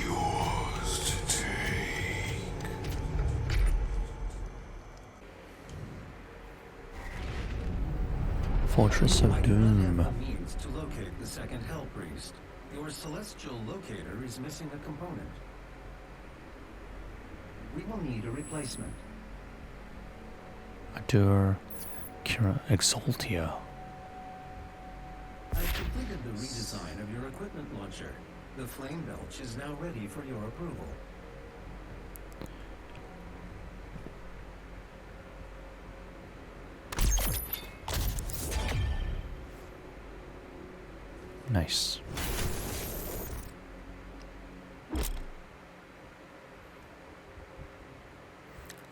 yours to take. Fortress of Doom. Means to locate the second Hell Priest. Your celestial locator is missing a component. We will need a replacement. Adur Exultia. I've completed the redesign of your equipment launcher. The flame belch is now ready for your approval. Nice.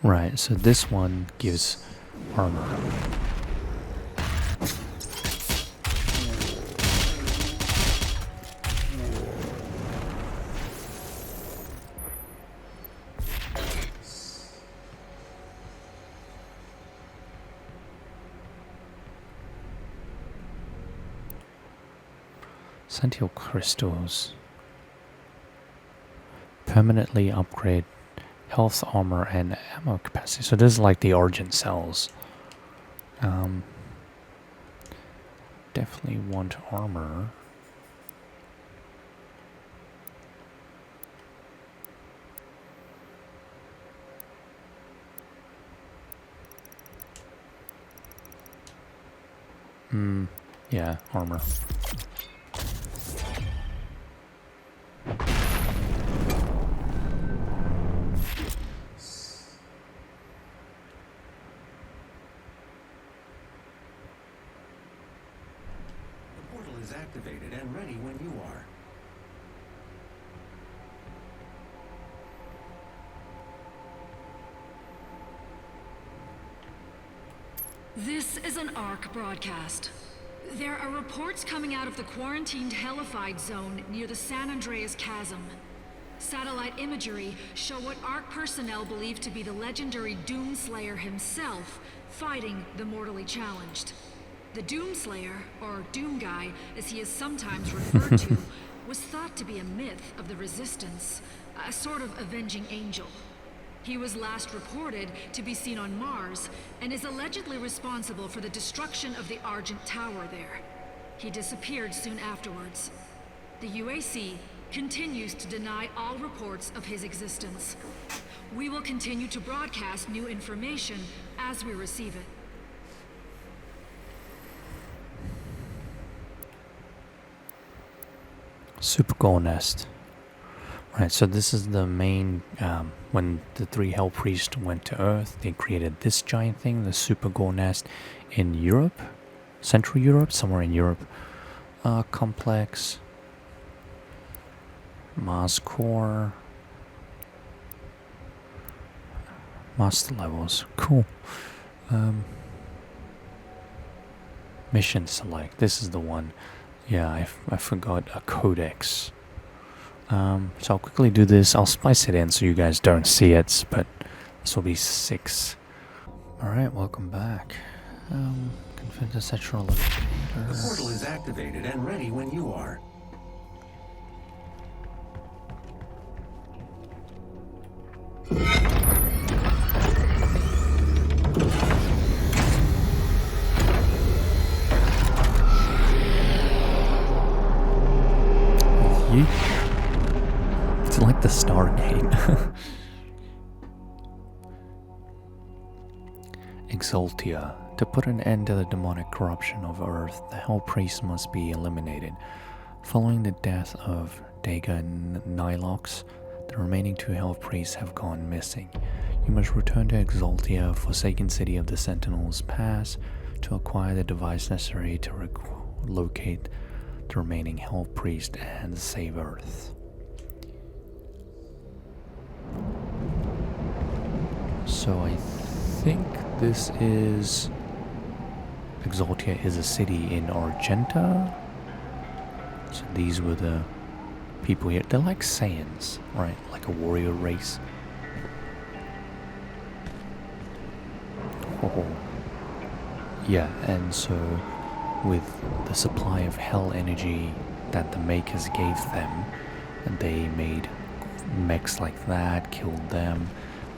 Right, so this one gives armor. Sentinel crystals permanently upgrade health, armor, and ammo capacity. So this is like the Argent cells. Definitely want armor. Yeah, armor. Is activated and ready when you are. This is an ARC broadcast. There are reports coming out of the quarantined Hellified zone near the San Andreas Chasm. Satellite imagery show what ARC personnel believe to be the legendary Doomslayer himself fighting the mortally challenged. The Doomslayer, or Doom Guy, as he is sometimes referred to, was thought to be a myth of the Resistance, a sort of avenging angel. He was last reported to be seen on Mars, and is allegedly responsible for the destruction of the Argent Tower there. He disappeared soon afterwards. The UAC continues to deny all reports of his existence. We will continue to broadcast new information as we receive it. Super Goal Nest. Right, so this is the main, when the three Hell Priests went to Earth, they created this giant thing, the Super Goal Nest, in Europe, Central Europe, somewhere in Europe. Complex, Mars core, master levels, cool. Mission select, this is the one. Yeah, I forgot a codex. So I'll quickly do this. I'll splice it in so you guys don't see it, but this will be 6. Alright, welcome back. Configure the central locator. The portal is activated and ready when you are. It's like the Stargate. Exultia. To put an end to the demonic corruption of Earth, the Hell Priest must be eliminated. Following the death of Deag Nilox, the remaining 2 Hell Priests have gone missing. You must return to Exultia, forsaken city of the Sentinel's Pass, to acquire the device necessary to locate the remaining Hell Priest and save Earth. So I think this is... Exultia is a city in Argenta. So these were the people here. They're like Saiyans, right? Like a warrior race. Oh. Yeah, and so with the supply of hell energy that the makers gave them, they made mechs like that, killed them.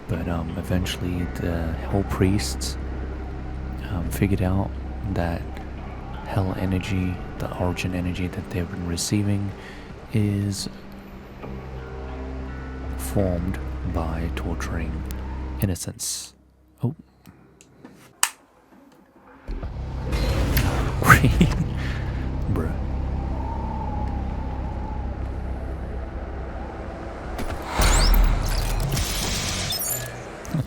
But eventually the Hell Priests figured out that Hell energy, the origin energy that they've been receiving, is formed by torturing innocents. Oh. Bruh.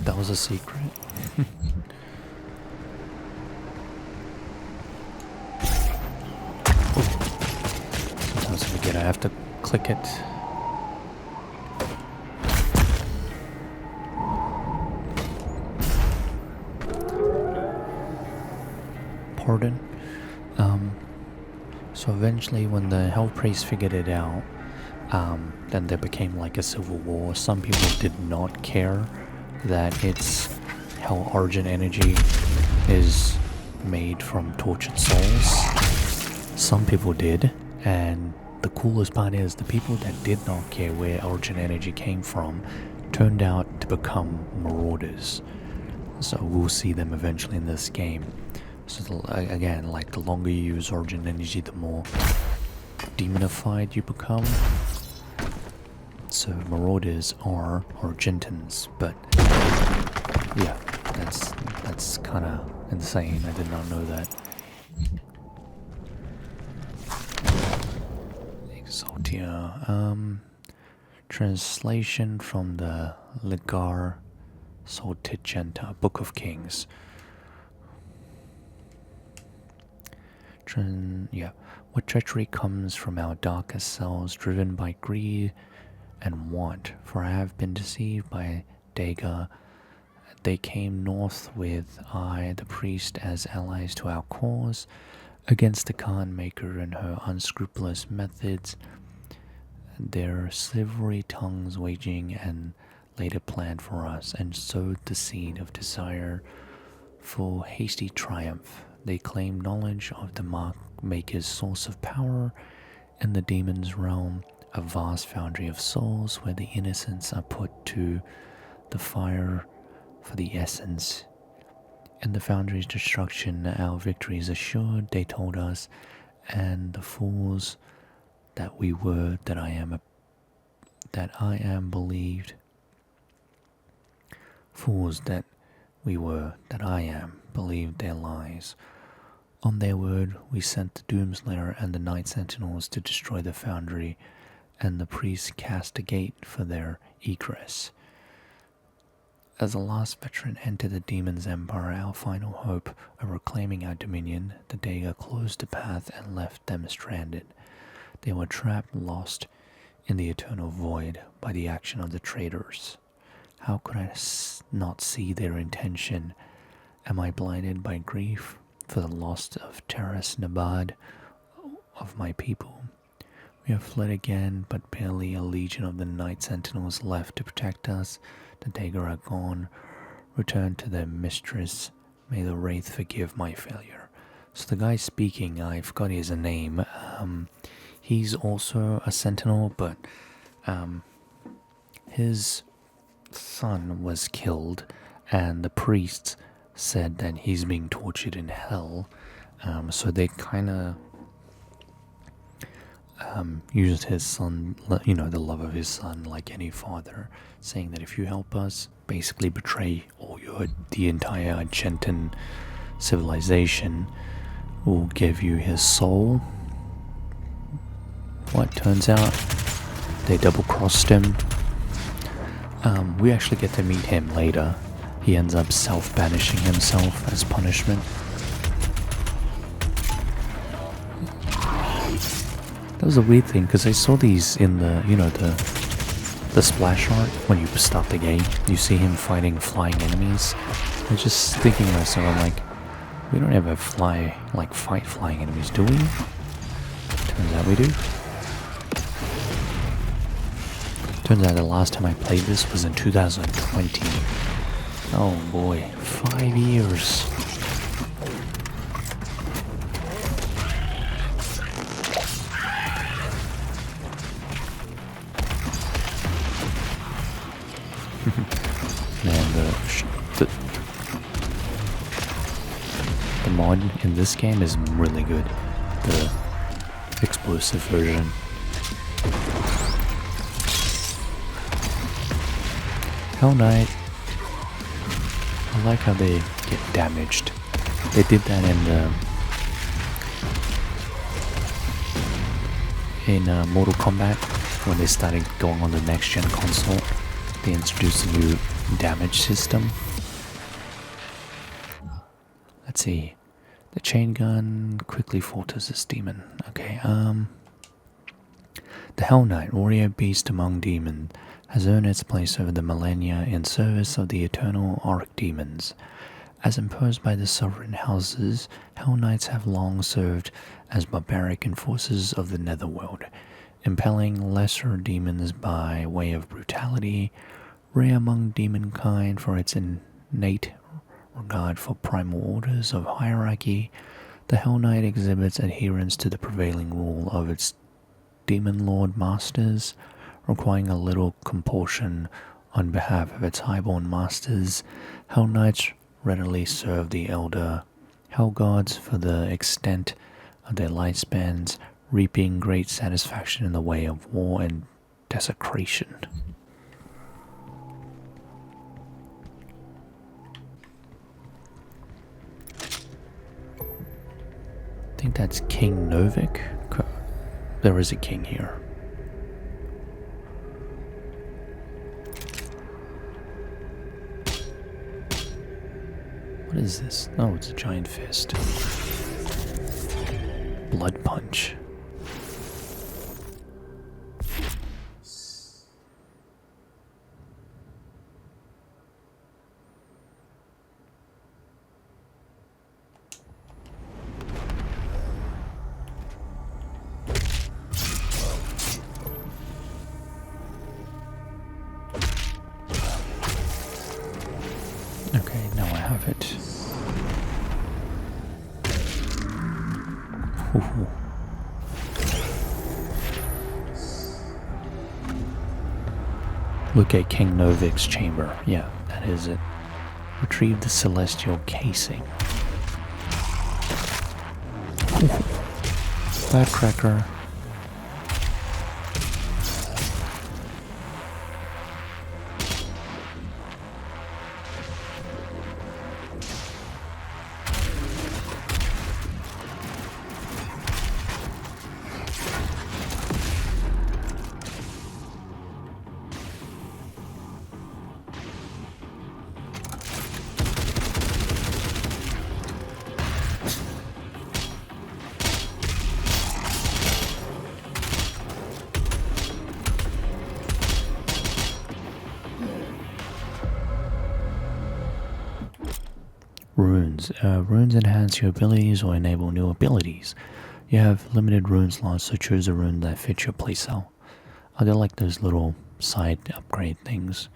That was a secret. Sometimes I forget I have to click it. Pardon. So eventually when the Hell Priest figured it out, then there became like a civil war. Some people did not care that its Hell origin energy is made from tortured souls. Some people did, and the coolest part is the people that did not care where origin energy came from turned out to become marauders. So we'll see them eventually in this game. So again, like the longer you use origin energy, the more demonified you become. So marauders are Argentins, but yeah, that's kind of insane. I did not know that. Exultia. Translation from the Ligar Soltigenta, Book of Kings. What treachery comes from our darkest cells, driven by greed and want, for I have been deceived by Deag. They came north with I, the priest, as allies to our cause, against the Khan Maker and her unscrupulous methods, their silvery tongues waging and laid a plan for us, and sowed the seed of desire for hasty triumph. They claim knowledge of the Mark Maker's source of power in the demon's realm, a vast foundry of souls where the innocents are put to the fire for the essence. In the foundry's destruction, our victory is assured, they told us, and the fools that we were, that I am believed. Fools that we were, that I am, believed their lies. On their word, we sent the Doomslayer and the Night Sentinels to destroy the foundry, and the priests cast a gate for their egress. As the last veteran entered the demon's empire, our final hope of reclaiming our dominion, the Deag closed the path and left them stranded. They were trapped, lost in the eternal void by the action of the traitors. How could I not see their intention? Am I blinded by grief for the loss of Terras Nabad, of my people? We have fled again, but barely a legion of the Night Sentinels left to protect us. The Deag are gone. Return to their mistress. May the Wraith forgive my failure. So the guy speaking, I forgot his name. He's also a Sentinel, but his son was killed, and the priests said that he's being tortured in hell. So they kind of used his son, the love of his son, like any father, saying that if you help us, basically betray the entire Argentan civilization, we'll give you his soul. What turns out, they double-crossed him. We actually get to meet him later. He ends up self-banishing himself as punishment. That was a weird thing, because I saw these in the, the splash art. When you start the game, you see him fighting flying enemies. I was just thinking to myself, I'm like, we don't ever fight flying enemies, do we? Turns out we do. Turns out the last time I played this was in 2020. Oh boy, 5 years. Man, the mod in this game is really good. The explosive version. Hell Knight. I like how they get damaged. They did that in Mortal Kombat when they started going on the next gen console. They introduced a new damage system. Let's see. The chain gun quickly falters this demon. Okay, the Hell Knight, warrior beast among demons, has earned its place over the millennia in service of the eternal archdemons. As imposed by the sovereign houses, Hell Knights have long served as barbaric enforcers of the netherworld, impelling lesser demons by way of brutality, rare among demonkind for its innate regard for primal orders of hierarchy. The Hell Knight exhibits adherence to the prevailing rule of its demon lord masters, requiring a little compulsion on behalf of its highborn masters. Hell Knights readily serve the elder Hell Gods for the extent of their lifespans, reaping great satisfaction in the way of war and desecration. I think that's King Novik. There is a king here. What is this? Oh, it's a giant fist. Blood punch. Okay, now I have it. Ooh. Look at King Novik's chamber. Yeah, that is it. Retrieve the celestial casing. Firecracker. Runes. Runes enhance your abilities or enable new abilities. You have limited rune slots, so choose a rune that fits your playstyle. They're like those little side upgrade things.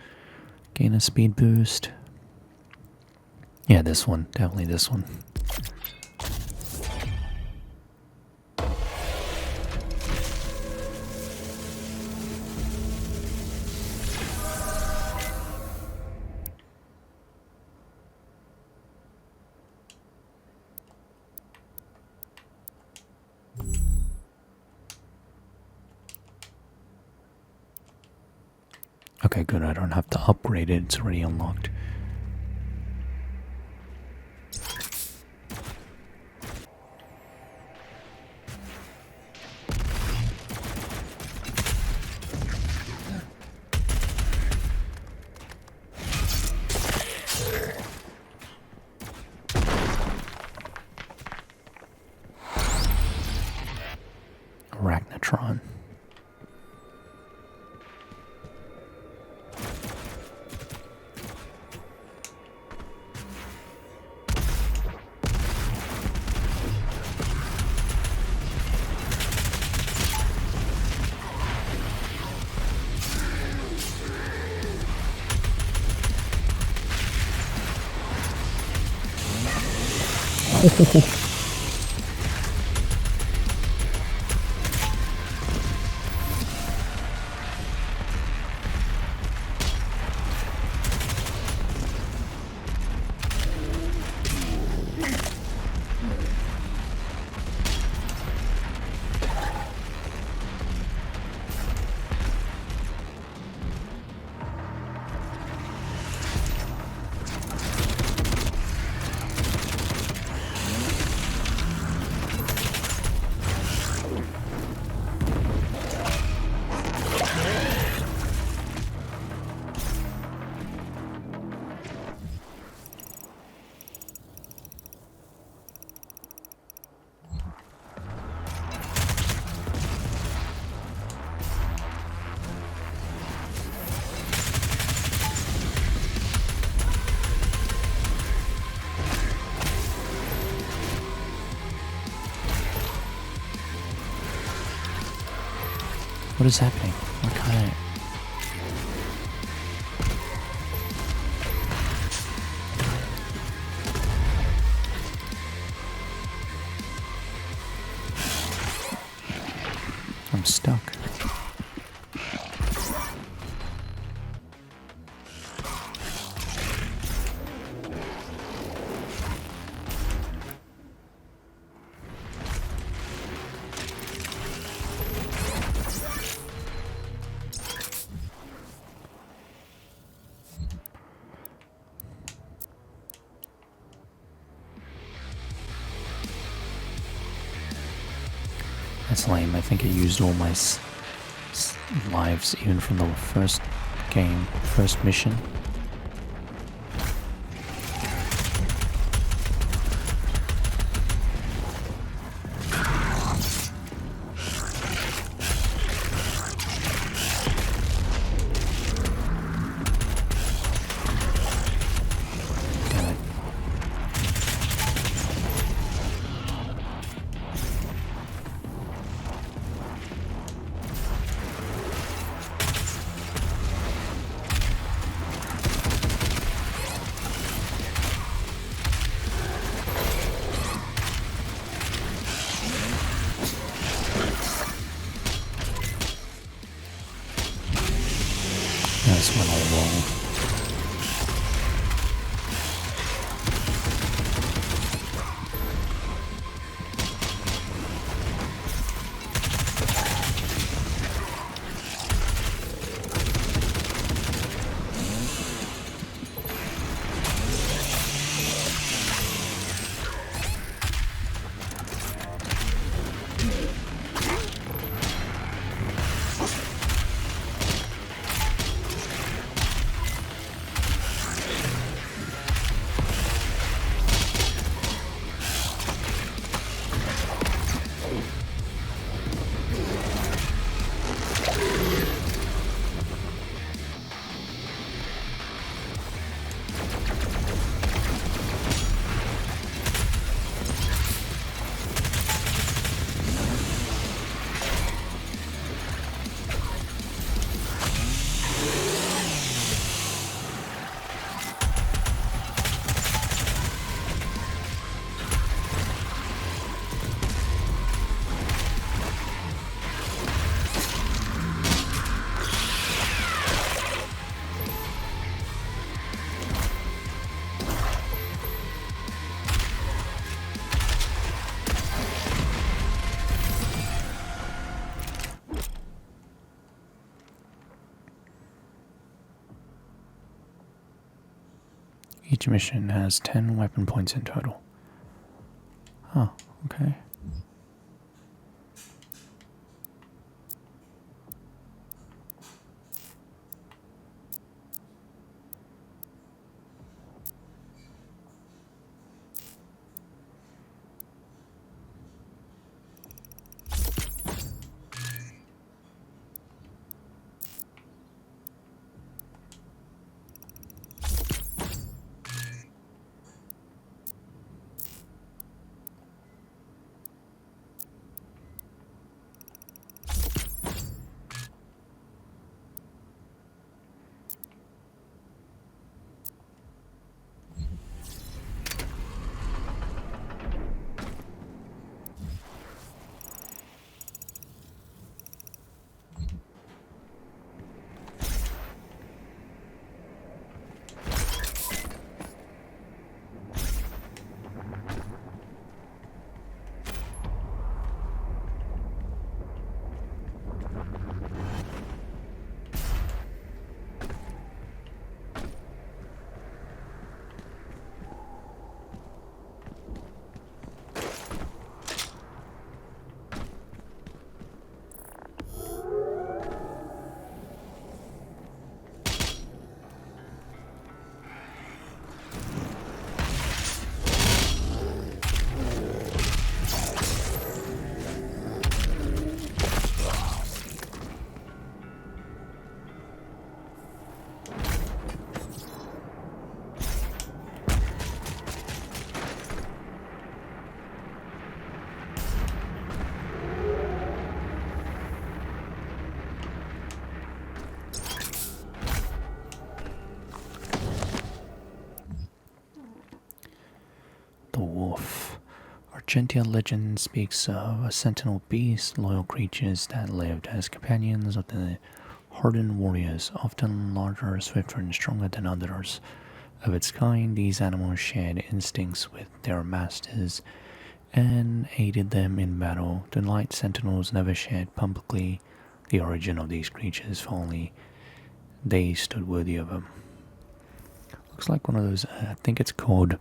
Gain a speed boost. Yeah, this one. Definitely this one. Okay, good. I don't have to upgrade it. It's already unlocked. Arachnotron. What is happening? What kind of... I'm stuck. That's lame. I think I used all my lives even from the first game, first mission. Damn it. That's when I roll. Each mission has 10 weapon points in total. Oh, okay. Exultia legend speaks of a sentinel beast, loyal creatures that lived as companions of the hardened warriors, often larger, swifter, and stronger than others of its kind. These animals shared instincts with their masters and aided them in battle. The Light Sentinels never shared publicly the origin of these creatures, for only they stood worthy of them. Looks like one of those, I think it's called,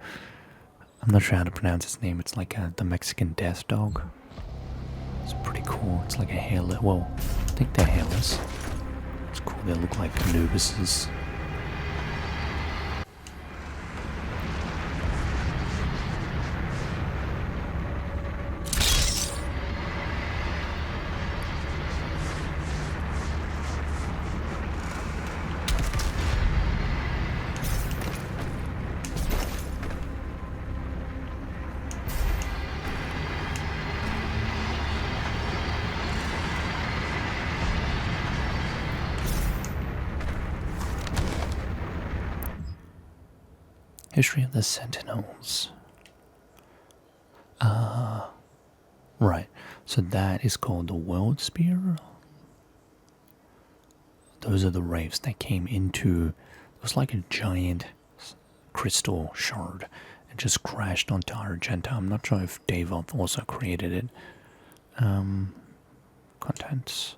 I'm not sure how to pronounce its name, it's like the Mexican death dog. It's pretty cool, it's like a hairless, well, I think they're hairless. It's cool, they look like Anubises. History of the Sentinels. Right. So that is called the World Spear. Those are the wraiths that came into. It was like a giant crystal shard and just crashed onto Argenta. I'm not sure if Davov also created it. Contents.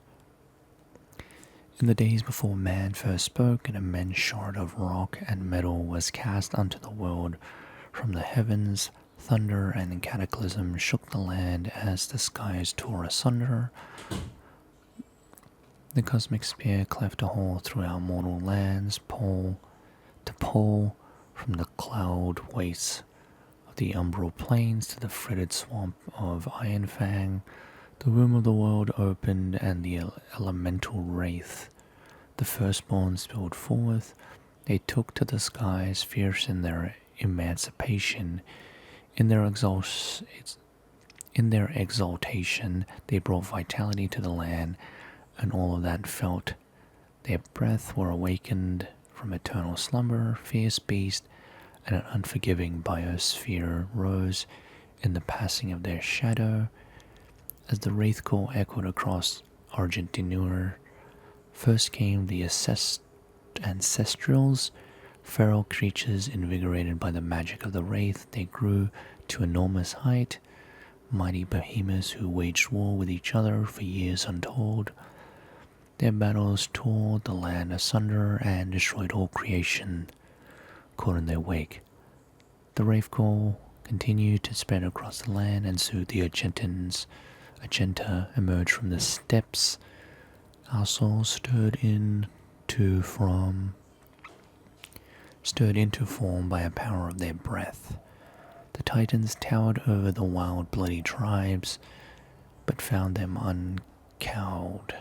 In the days before man first spoke, an immense shard of rock and metal was cast unto the world from the heavens. Thunder and cataclysm shook the land as the skies tore asunder. The cosmic spear cleft a hole through our mortal lands, pole to pole, from the cloud wastes of the umbral plains to the fretted swamp of Iron Fang. The womb of the world opened, and the elemental wraith, the firstborn, spilled forth. They took to the skies, fierce in their emancipation. In their exaltation, they brought vitality to the land, and all of that felt. Their breath were awakened from eternal slumber. Fierce beast and an unforgiving biosphere rose in the passing of their shadow. As the wraith call echoed across Argentinur, first came the ancestrals, feral creatures invigorated by the magic of the wraith. They grew to enormous height, mighty behemoths who waged war with each other for years untold. Their battles tore the land asunder and destroyed all creation caught in their wake. The wraith call continued to spread across the land, and soon the Argenta emerged from the steppes. Our souls stirred into form by a power of their breath. The Titans towered over the wild, bloody tribes, but found them uncowed.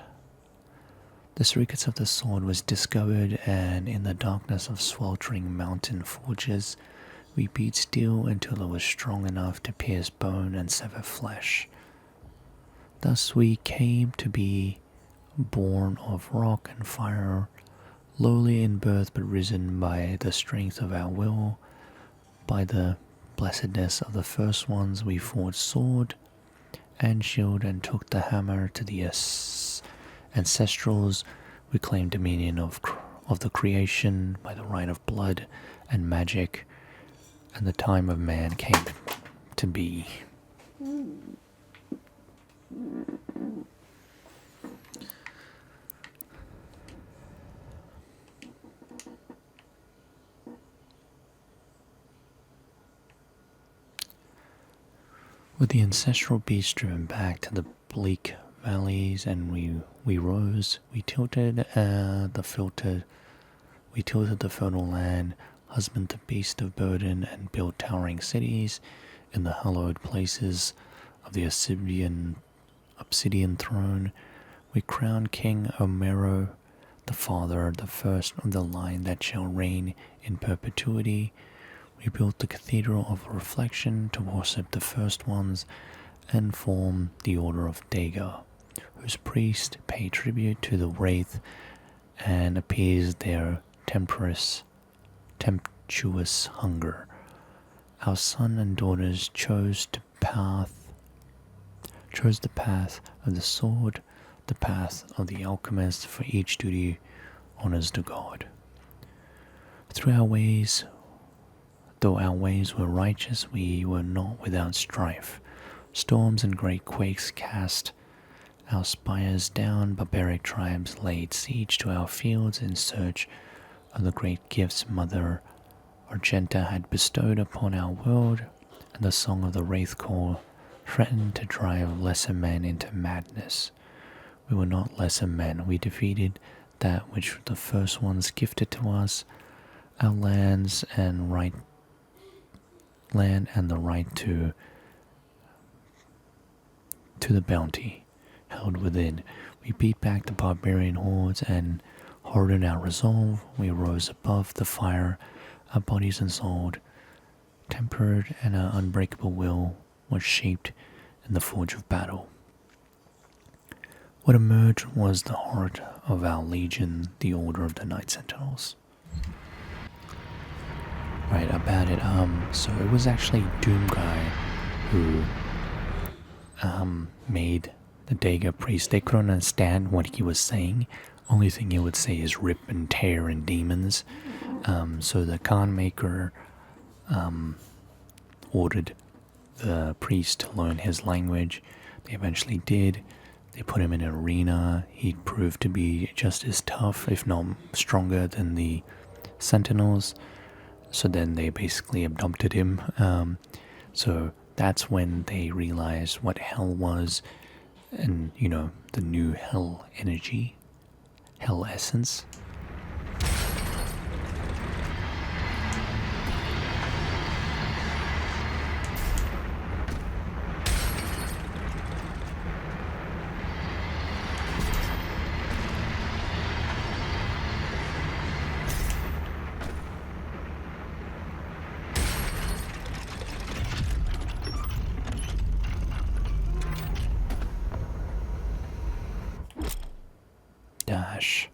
The circuits of the sword was discovered, and in the darkness of sweltering mountain forges, we beat steel until it was strong enough to pierce bone and sever flesh. Thus we came to be born of rock and fire, lowly in birth but risen by the strength of our will. By the blessedness of the first ones we forged sword and shield and took the hammer to the ancestrals. We claimed dominion of the creation by the right of blood and magic, and the time of man came to be. With the ancestral beast driven back to the bleak valleys, and we rose, we tilted the fertile land, husbanded the beast of burden, and built towering cities in the hallowed places of the obsidian throne. We crowned King Omero, the father, the first of the line that shall reign in perpetuity. We built the Cathedral of Reflection to worship the first ones and form the Order of Deag, whose priests pay tribute to the wraith and appease their tempestuous hunger. Our son and daughters chose the path of the sword, the path of the alchemist, for each duty honors the god. Though our ways were righteous, we were not without strife. Storms and great quakes cast our spires down, barbaric tribes laid siege to our fields in search of the great gifts Mother Argenta had bestowed upon our world, and the song of the Wraith Call threatened to drive lesser men into madness. We were not lesser men. We defeated that which the first ones gifted to us, our land and the right to the bounty held within. We beat back the barbarian hordes and hardened our resolve. We rose above the fire, our bodies and soul tempered, and our unbreakable will was shaped in the forge of battle. What emerged was the heart of our legion, the Order of the Night Sentinels. Right, about it, so it was actually Doom Guy who made the Deag priest. They couldn't understand what he was saying. Only thing he would say is rip and tear and demons. So the Khan Maker ordered the priest to learn his language. They eventually did. They put him in an arena. He proved to be just as tough, if not stronger, than the Sentinels. So then they basically adopted him. So that's when they realized what hell was, and the new hell energy, hell essence. Dash.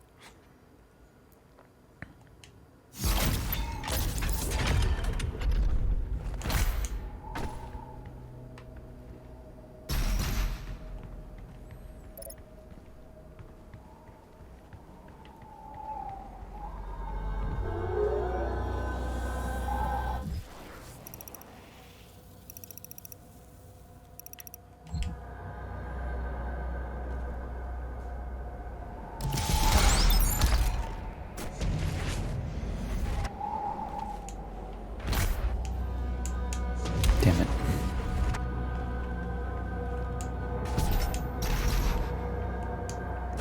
Damn it.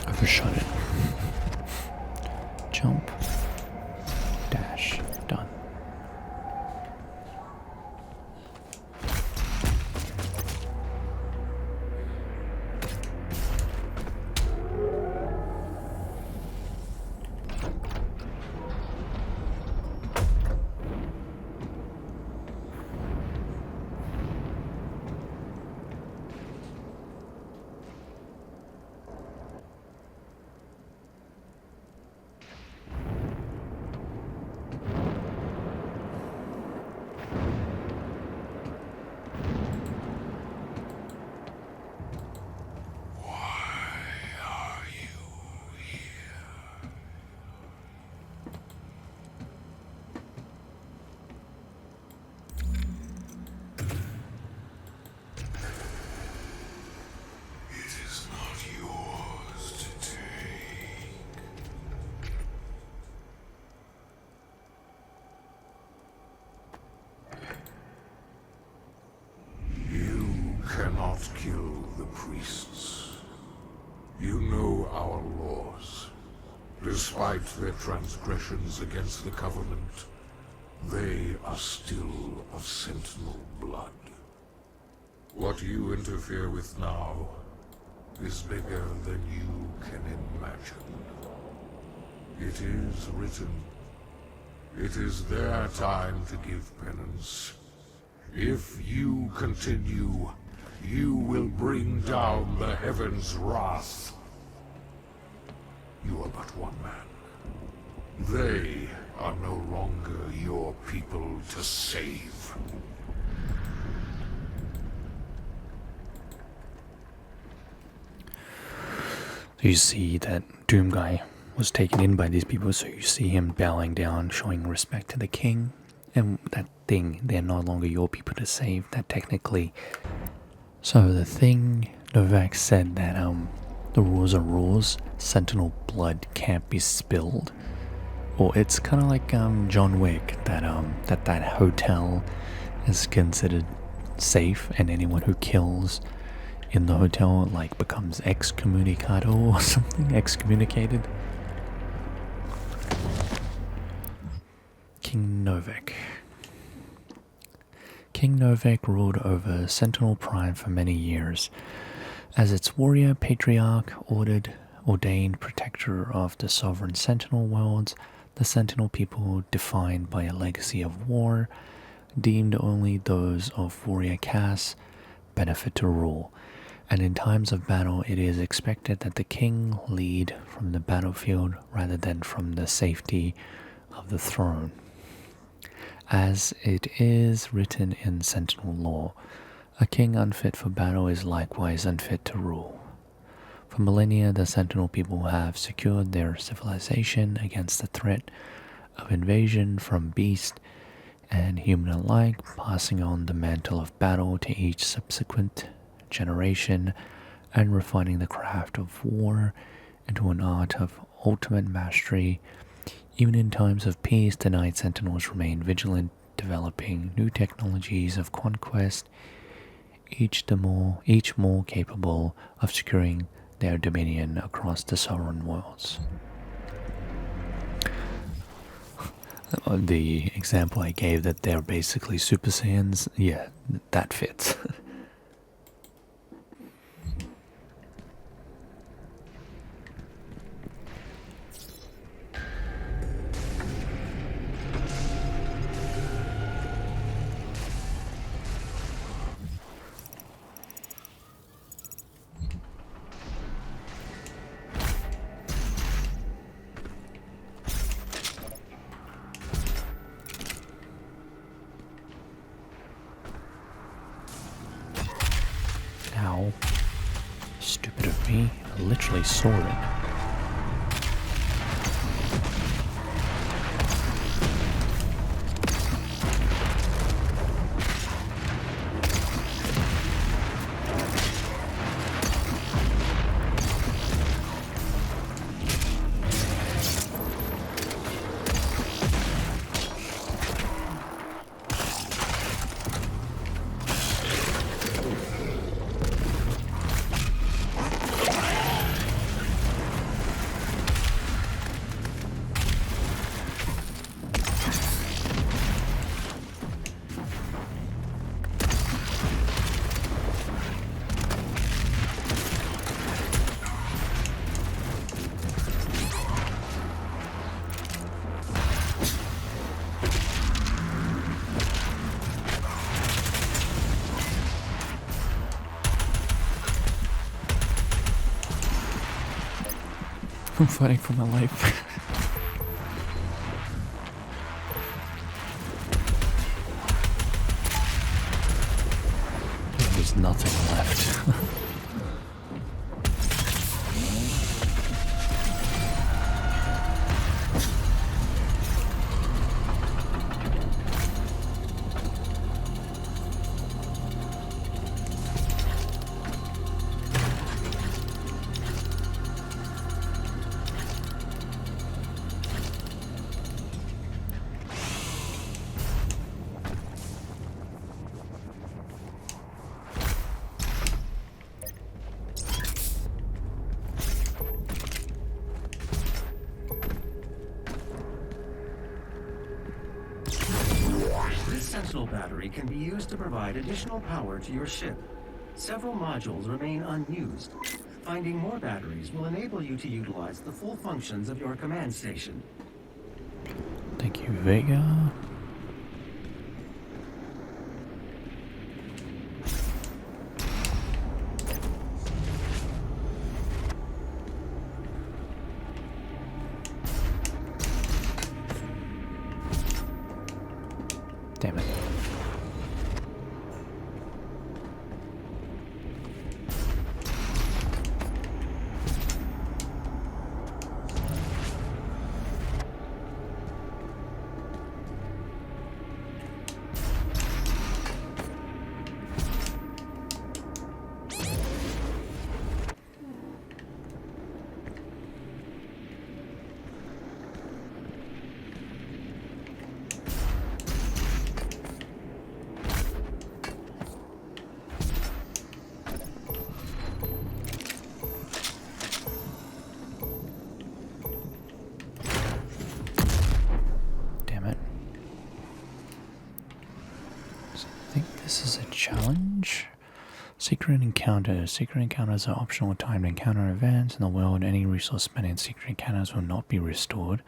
Overshot it. Jump. Dash. Done. Cannot kill the priests. You know our laws. Despite their transgressions against the Covenant, they are still of Sentinel blood. What you interfere with now is bigger than you can imagine. It is written. It is their time to give penance. If you continue, you will bring down the heavens' wrath. You are but one man. They are no longer your people to save. You see that Doom guy was taken in by these people, so you see him bowing down, showing respect to the king. And that thing, they're no longer your people to save, that technically. So the thing, Novak said that the rules are rules, Sentinel blood can't be spilled. Or it's kind of like John Wick, that hotel is considered safe, and anyone who kills in the hotel like becomes excommunicado or something, excommunicated. King Novak. King Novak ruled over Sentinel Prime for many years. As its warrior patriarch, ordained protector of the sovereign Sentinel worlds, the Sentinel people, defined by a legacy of war, deemed only those of warrior caste, benefit to rule. And in times of battle, it is expected that the king lead from the battlefield rather than from the safety of the throne. As it is written in Sentinel law, a king unfit for battle is likewise unfit to rule. For millennia, the Sentinel people have secured their civilization against the threat of invasion from beast and human alike, passing on the mantle of battle to each subsequent generation and refining the craft of war into an art of ultimate mastery. Even in times of peace, the Night Sentinels remain vigilant, developing new technologies of conquest, each more capable of securing their dominion across the sovereign worlds. The example I gave that they're basically Super Saiyans, yeah, that fits. Ow. Stupid of me. I literally saw it. I'm fighting for my life. There's nothing left. Sentinel battery can be used to provide additional power to your ship. Several modules remain unused. Finding more batteries will enable you to utilize the full functions of your command station. Thank you, Vega. Damn it. this is a challenge. Secret encounters. Secret encounters are optional timed encounter events in the world. Any resource spent in secret encounters will not be restored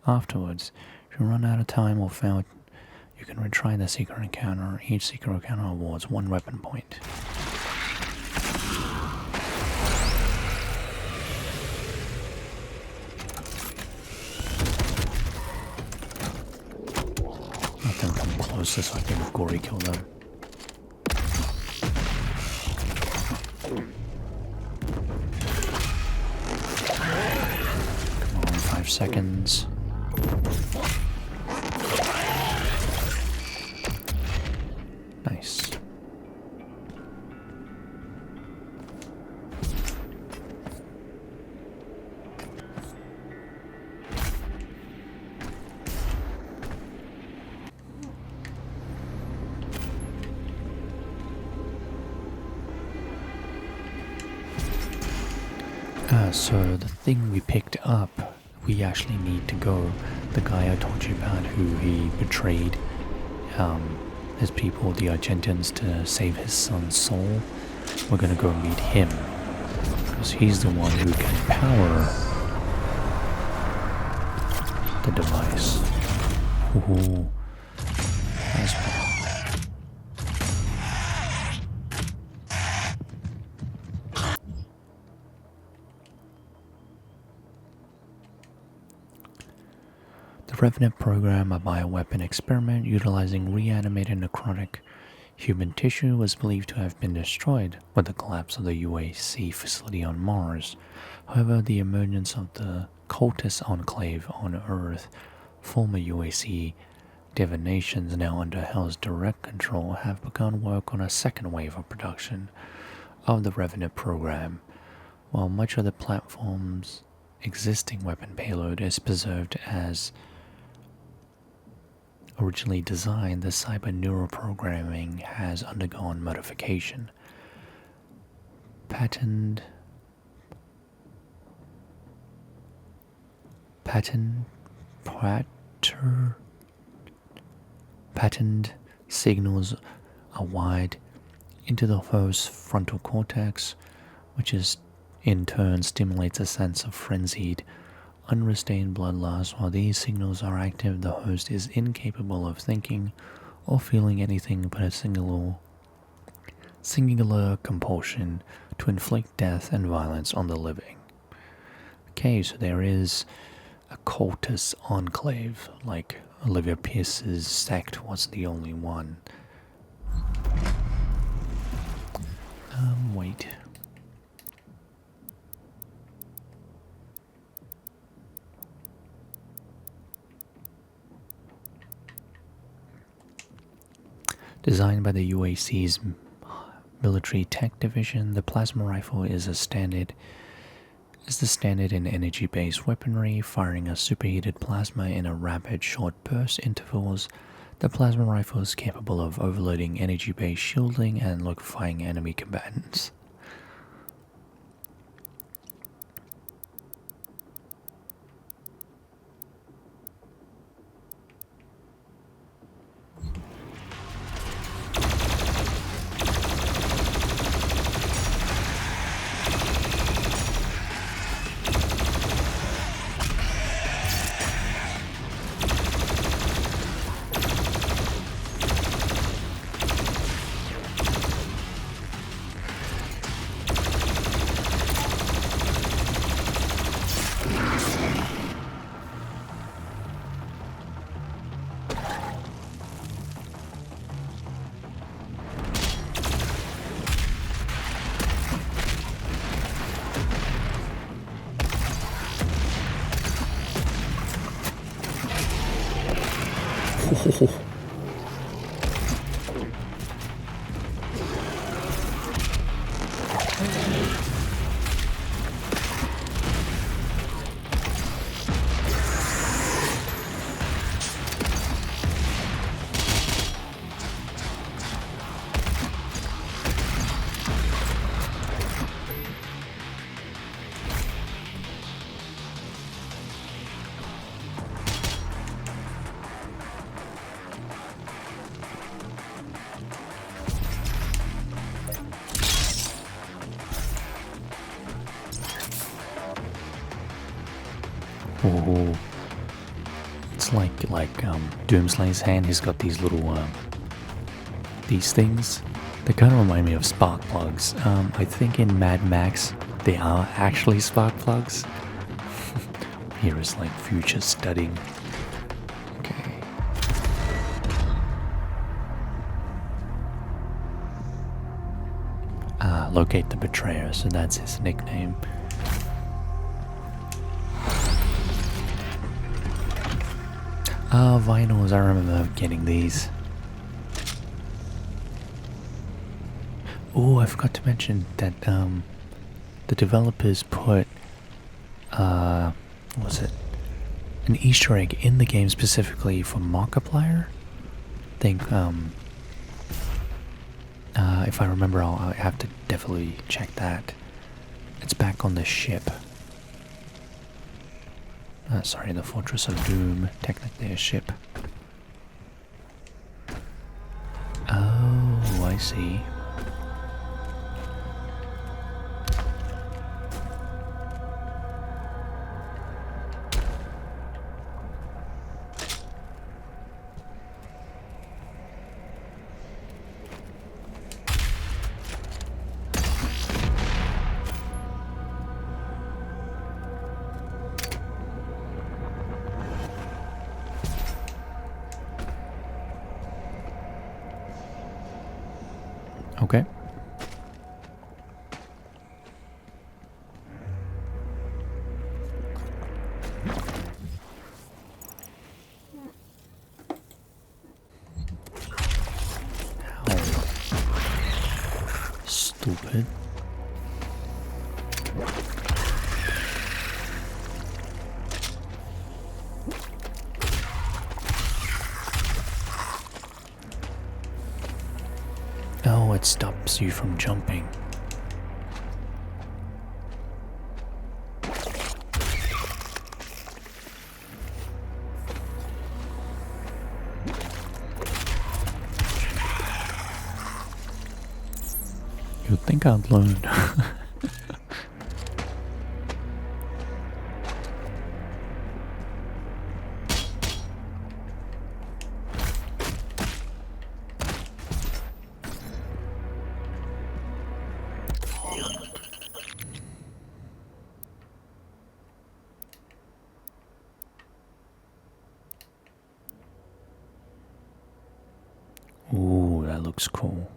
afterwards. If you run out of time or fail, you can retry the secret encounter. Each secret encounter awards 1 weapon point. Let them come closer so I can gory kill them. Come on, 5 seconds. Nice. So the thing we picked up, we actually need to go. The guy I told you about who he betrayed his people, the Argentins, to save his son's soul. We're gonna go meet him. Because he's the one who can power the device. Ooh. That's bad. The Revenant program, a bioweapon experiment utilizing reanimated necrotic human tissue, was believed to have been destroyed with the collapse of the UAC facility on Mars. However, the emergence of the cultist enclave on Earth, former UAC divinations now under Hell's direct control, have begun work on a second wave of production of the Revenant program. While much of the platform's existing weapon payload is preserved as originally designed, the cyber neuroprogramming has undergone modification. Patent signals are wired into the host's frontal cortex, which is in turn stimulates a sense of frenzied, unrestrained bloodlust. While these signals are active, the host is incapable of thinking or feeling anything but a singular compulsion to inflict death and violence on the living. Okay, so there is a cultist enclave, like Olivia Pierce's sect was the only one. Wait. Designed by the UAC's military tech division, the plasma rifle is the standard in energy-based weaponry, firing a superheated plasma in a rapid, short burst intervals. The plasma rifle is capable of overloading energy-based shielding and liquefying enemy combatants. looks like Doomslay's hand. He's got these little these things. They kind of remind me of spark plugs. I think in Mad Max they are actually spark plugs. Here is like future studying. Okay. Locate the betrayer, so that's his nickname. Vinyls, I remember getting these. Oh, I forgot to mention that the developers put what was it? An Easter egg in the game specifically for Markiplier. I think if I remember, I'll have to definitely check that. It's back on the ship. Sorry, the Fortress of Doom, technically a ship. Oh, I see. Okay. How stupid. Oh, it stops you from jumping. You'd think I'd learn. Ooh, that looks cool.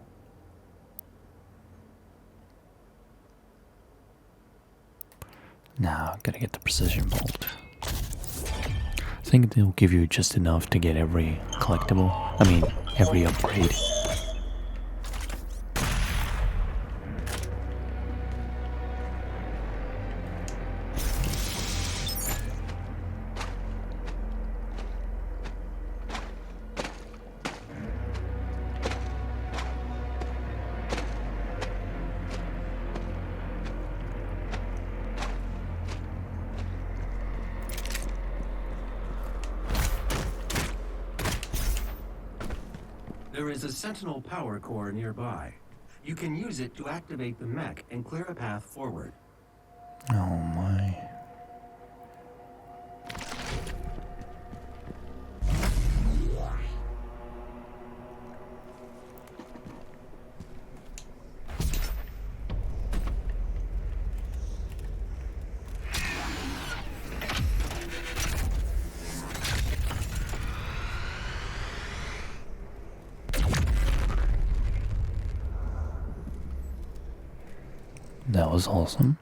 Now, gotta get the precision bolt. I think they'll give you just enough to get every collectible. I mean, every upgrade. There is a Sentinel power core nearby. You can use it to activate the mech and clear a path forward. Oh my. That was awesome.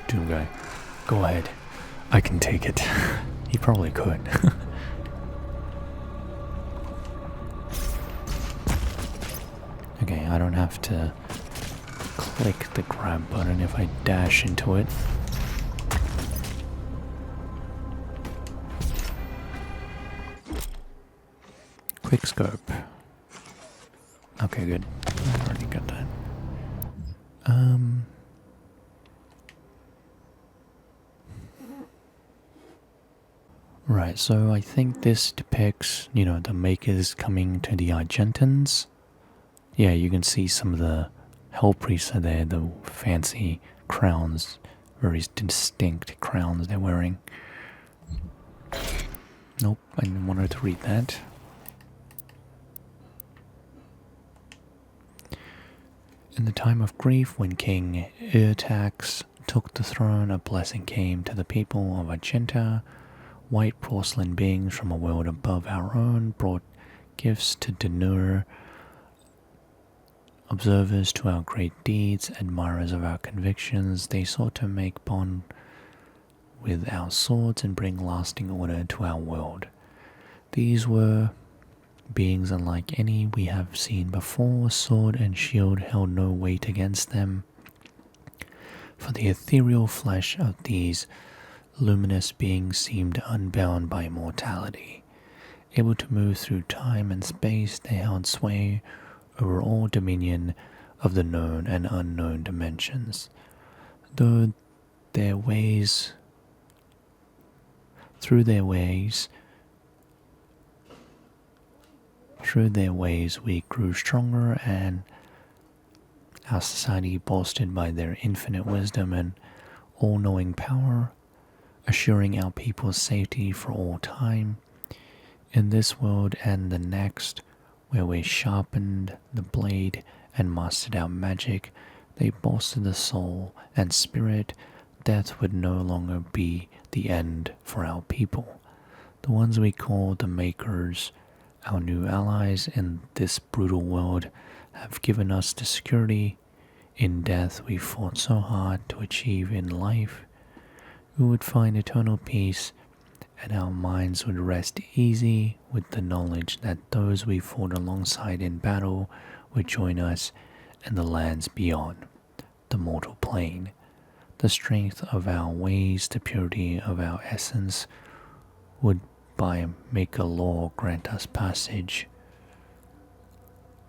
Doom guy, go ahead. I can take it. He probably could. Okay, I don't have to click the grab button if I dash into it. Quick scope. Okay, good. I already got that. Right, so I think this depicts, the makers coming to the Argentans. Yeah, you can see some of the hell priests are there, the fancy crowns, very distinct crowns they're wearing. Nope, I didn't want her to read that. In the time of grief, when King Urtax took the throne, a blessing came to the people of Exultia. White porcelain beings from a world above our own brought gifts to demure observers to our great deeds, admirers of our convictions. They sought to make bond with our swords and bring lasting order to our world. These were beings unlike any we have seen before. Sword and shield held no weight against them, for the ethereal flesh of these luminous beings seemed unbound by mortality. Able to move through time and space, they held sway over all dominion of the known and unknown dimensions. Through their ways we grew stronger, and our society bolstered by their infinite wisdom and all-knowing power, assuring our people's safety for all time. In this world and the next, where we sharpened the blade and mastered our magic, they bolstered the soul and spirit. Death would no longer be the end for our people. The ones we call the Makers, our new allies in this brutal world, have given us the security in death we fought so hard to achieve in life. We would find eternal peace, and our minds would rest easy with the knowledge that those we fought alongside in battle would join us in the lands beyond the mortal plane. The strength of our ways, the purity of our essence, would by maker law grant us passage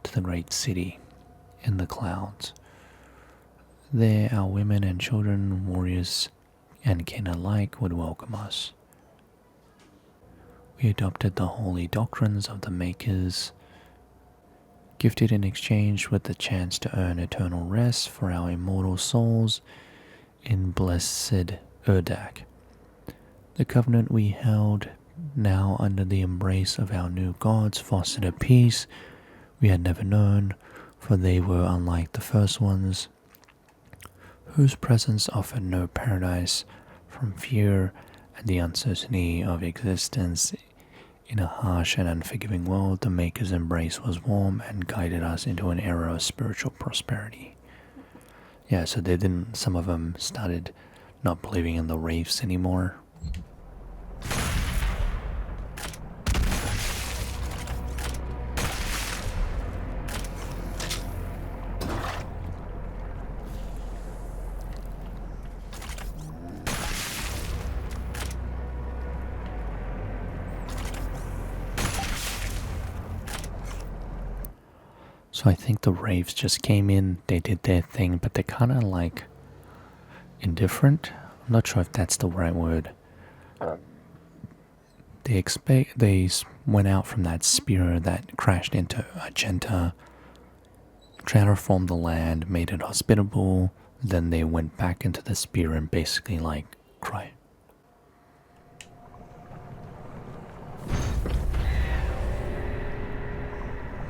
to the great city in the clouds. There our women and children, warriors and kin alike would welcome us. We adopted the holy doctrines of the Makers, gifted in exchange with the chance to earn eternal rest for our immortal souls in blessed Urdak. The covenant we held, now under the embrace of our new gods, fostered a peace we had never known, for they were unlike the first ones, whose presence offered no paradise from fear and the uncertainty of existence. In a harsh and unforgiving world, the Maker's embrace was warm and guided us into an era of spiritual prosperity. Yeah, so some of them started not believing in the wraiths anymore. So I think the Wraiths just came in, they did their thing, but they're kind of like indifferent. I'm not sure if that's the right word. They went out from that spear that crashed into Exultia, terraformed the land, made it hospitable, then they went back into the spear and basically like cried.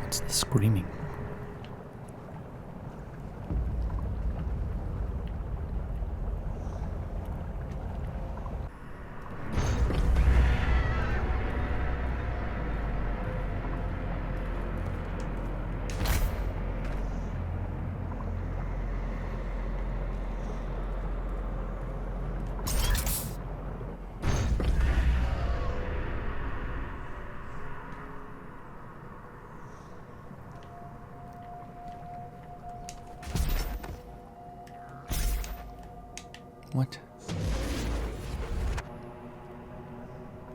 What's the screaming? What?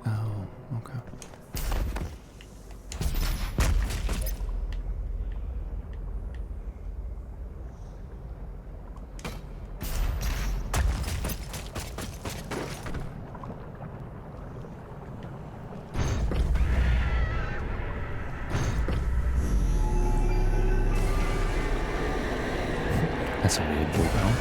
Oh, okay. decimated doorbell.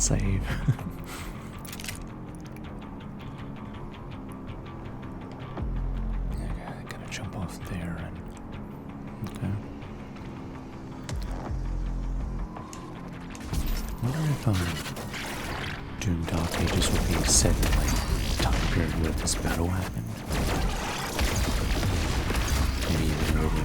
Save. I gotta jump off there and okay. I wonder if Doom Dark Ages would be set in like the time period where this battle happened. Maybe even earlier.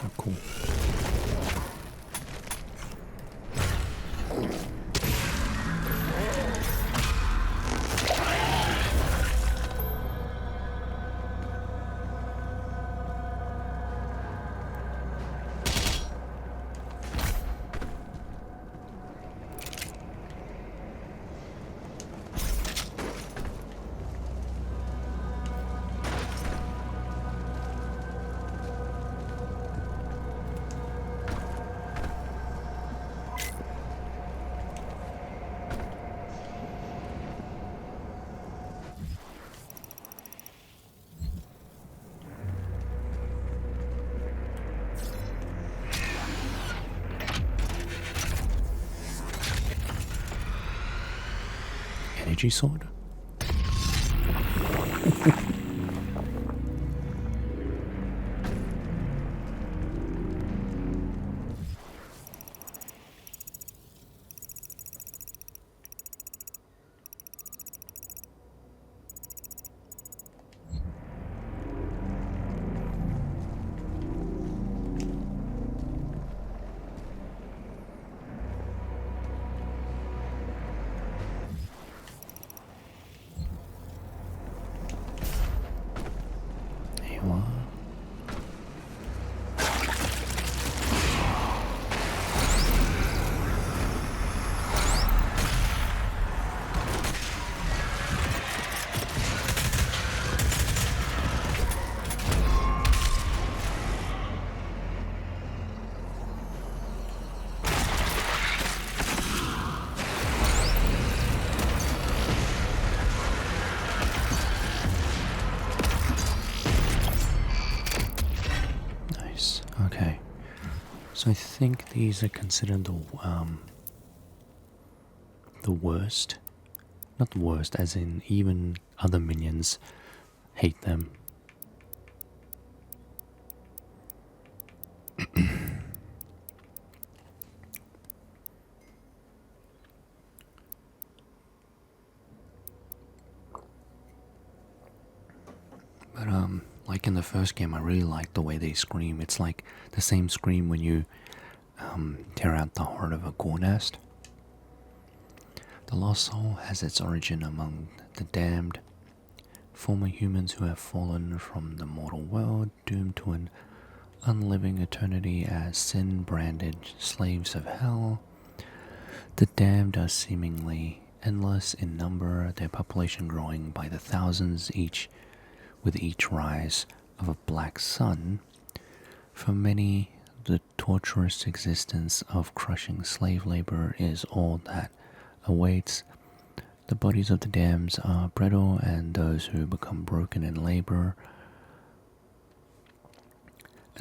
So cool. Energy sword? There you are. Nice. Okay. So I think these are considered the worst. Not the worst, as in even other minions hate them. But like in the first game, I really like the way they scream. It's like the same scream when you tear out the heart of a core nest. The lost soul has its origin among the damned, former humans who have fallen from the mortal world, doomed to an unliving eternity as sin-branded slaves of hell. The damned are seemingly endless in number, their population growing by the thousands with each rise of a black sun. For many, the torturous existence of crushing slave labor is all that awaits. The bodies of the damned are brittle, and those who become broken in labor,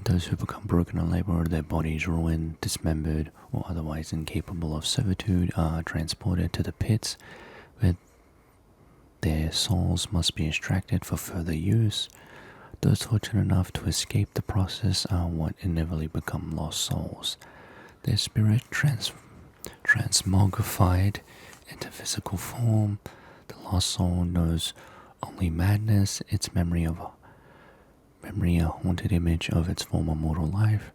their bodies ruined, dismembered, or otherwise incapable of servitude, are transported to the pits, where their souls must be extracted for further use. Those fortunate enough to escape the process are what inevitably become lost souls. Their spirit transmogrified into physical form. The lost soul knows only madness, its memory a haunted image of its former mortal life.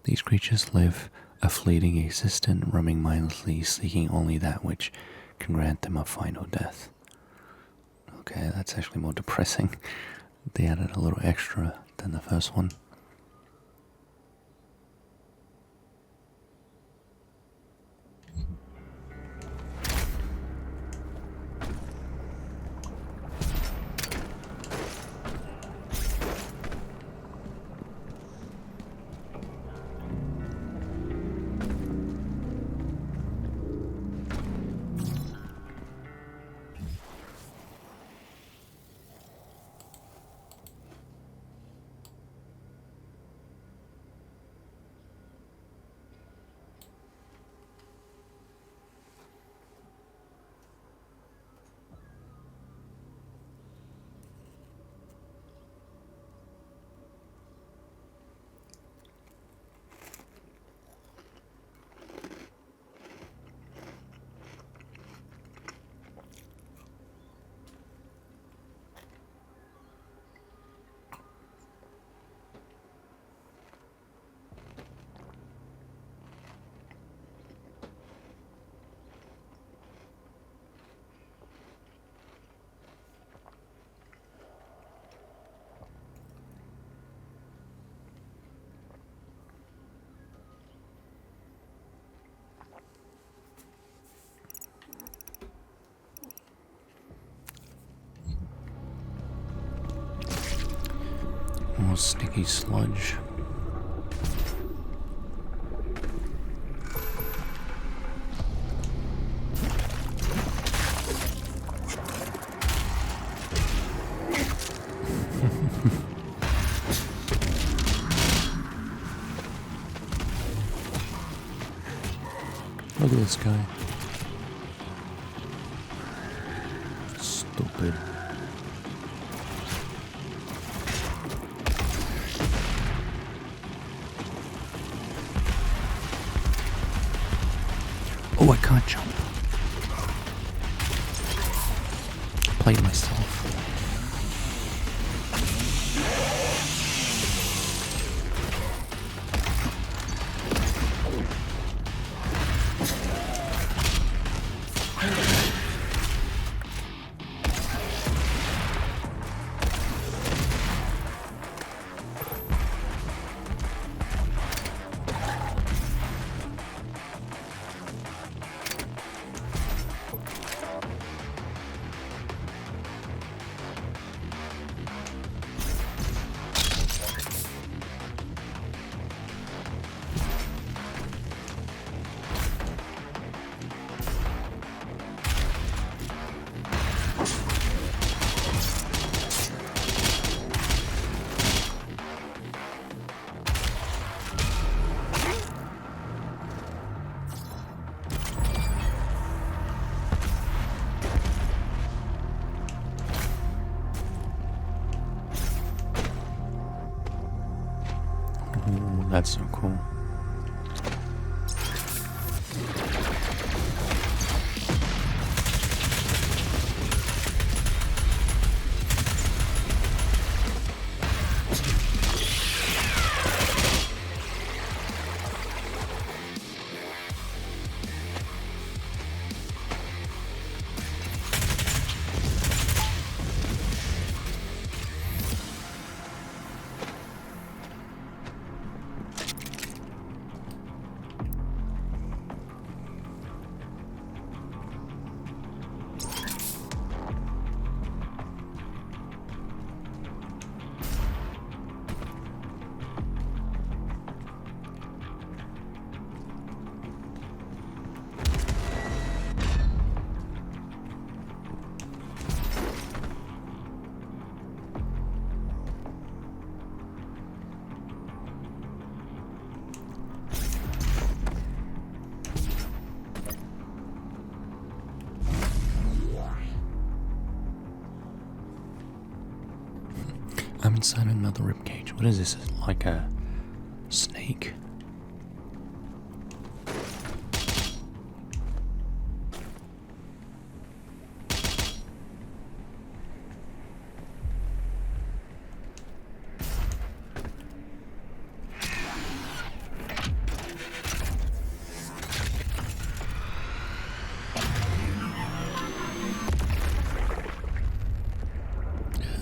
These creatures live a fleeting existence, roaming mindlessly, seeking only that which can grant them a final death. Okay, that's actually more depressing. They added a little extra than the first one. sticky sludge. Look at this guy. Stupid. Oh, I can't jump. Played myself. Ooh, that's so cool. I'm inside another ribcage. What is this? Like a snake?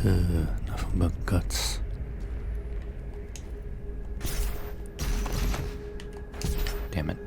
Nothing but guts. Damn it.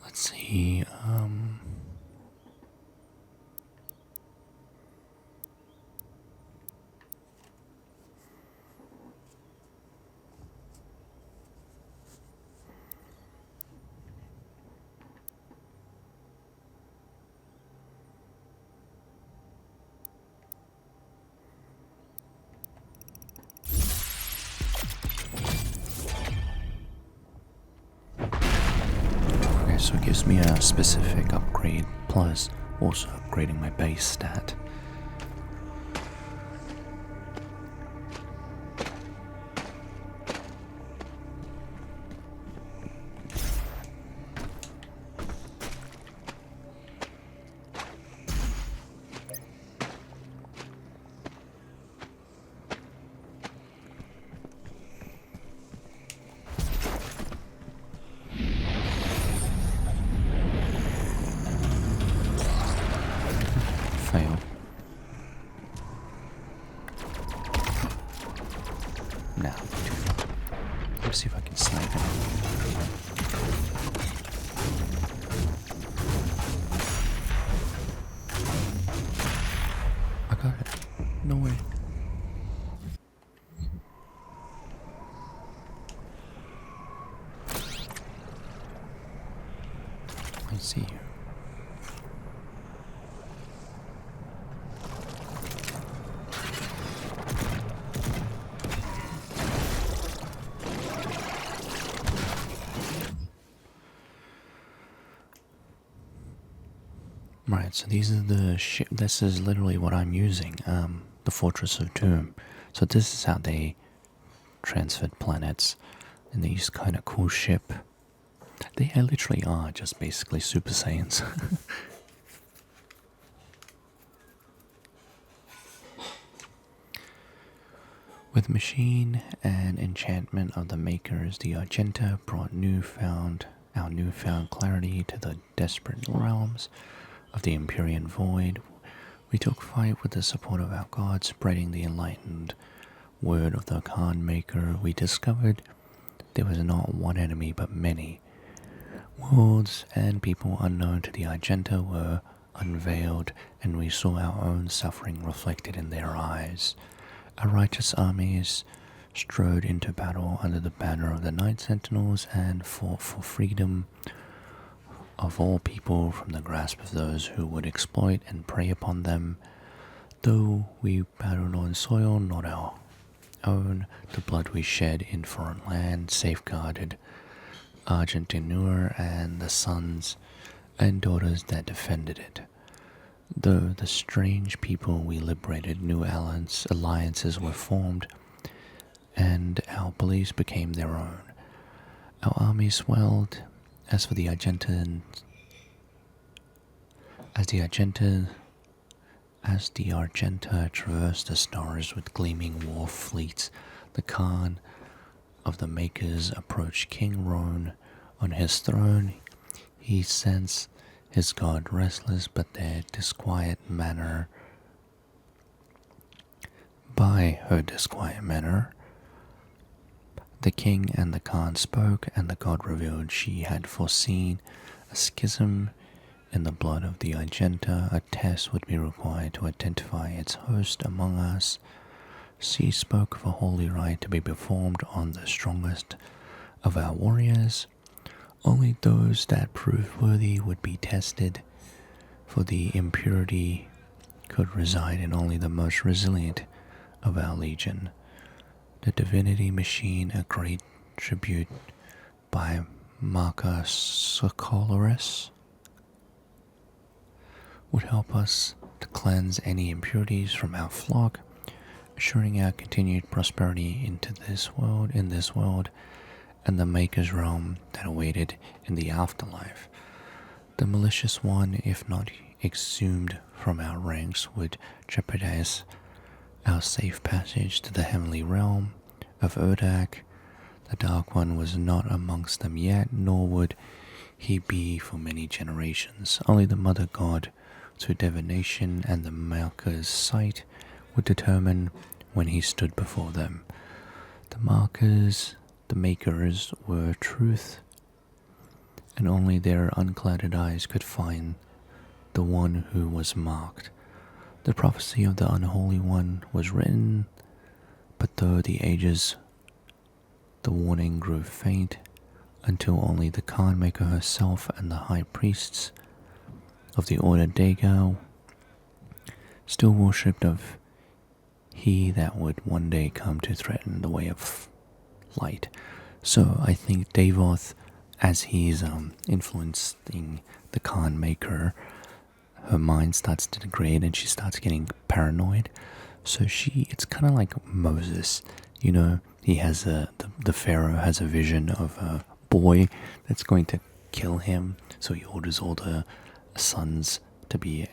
Let's see, okay, so it gives me a specific upgrade, plus also upgrading my base stat. don't see you. Right, so these are the ship. This is literally what I'm using. The Fortress of Doom. So this is how they transferred planets in these kind of cool ship. They literally are just basically Super Saiyans. With machine and enchantment of the makers, the Argenta brought our newfound clarity to the desperate realms of the Empyrean Void. We took fight with the support of our God, spreading the enlightened word of the Khan Maker. We discovered there was not one enemy but many. Worlds and people unknown to the Argenta were unveiled, and we saw our own suffering reflected in their eyes. Our righteous armies strode into battle under the banner of the Night Sentinels and fought for freedom of all people from the grasp of those who would exploit and prey upon them. Though we battled on soil not our own, the blood we shed in foreign land safeguarded Argentinur and the sons and daughters that defended it. Though the strange people we liberated, new alliances were formed, and our beliefs became their own. Our army swelled. As the Argenta traversed the stars with gleaming war fleets, the Khan of the Makers approached King Roan on his throne. He sensed his god restless, but their disquiet manner. By her disquiet manner, the king and the Khan spoke, and the god revealed she had foreseen a schism in the blood of the Argenta. A test would be required to identify its host among us. She spoke of a holy rite to be performed on the strongest of our warriors. Only those that proved worthy would be tested, for the impurity could reside in only the most resilient of our legion. The divinity machine, a great tribute by Marcus Socolaris, would help us to cleanse any impurities from our flock, assuring our continued prosperity in this world, and the Maker's realm that awaited in the afterlife. The malicious one, if not exhumed from our ranks, would jeopardize our safe passage to the heavenly realm of Deag. The Dark One was not amongst them yet, nor would he be for many generations. Only the Mother God, through divination and the Maker's sight, would determine when he stood before them. The Makers were truth, and only their unclouded eyes could find the one who was marked. The prophecy of the Unholy One was written, but through the ages the warning grew faint, until only the Khan Maker herself and the high priests of the Order Deag still worshipped of he that would one day come to threaten the way of light. So I think Davoth, as he's influencing the Khan Maker, her mind starts to degrade and she starts getting paranoid. So it's kind of like Moses, he has the Pharaoh has a vision of a boy that's going to kill him, so he orders all the sons to be,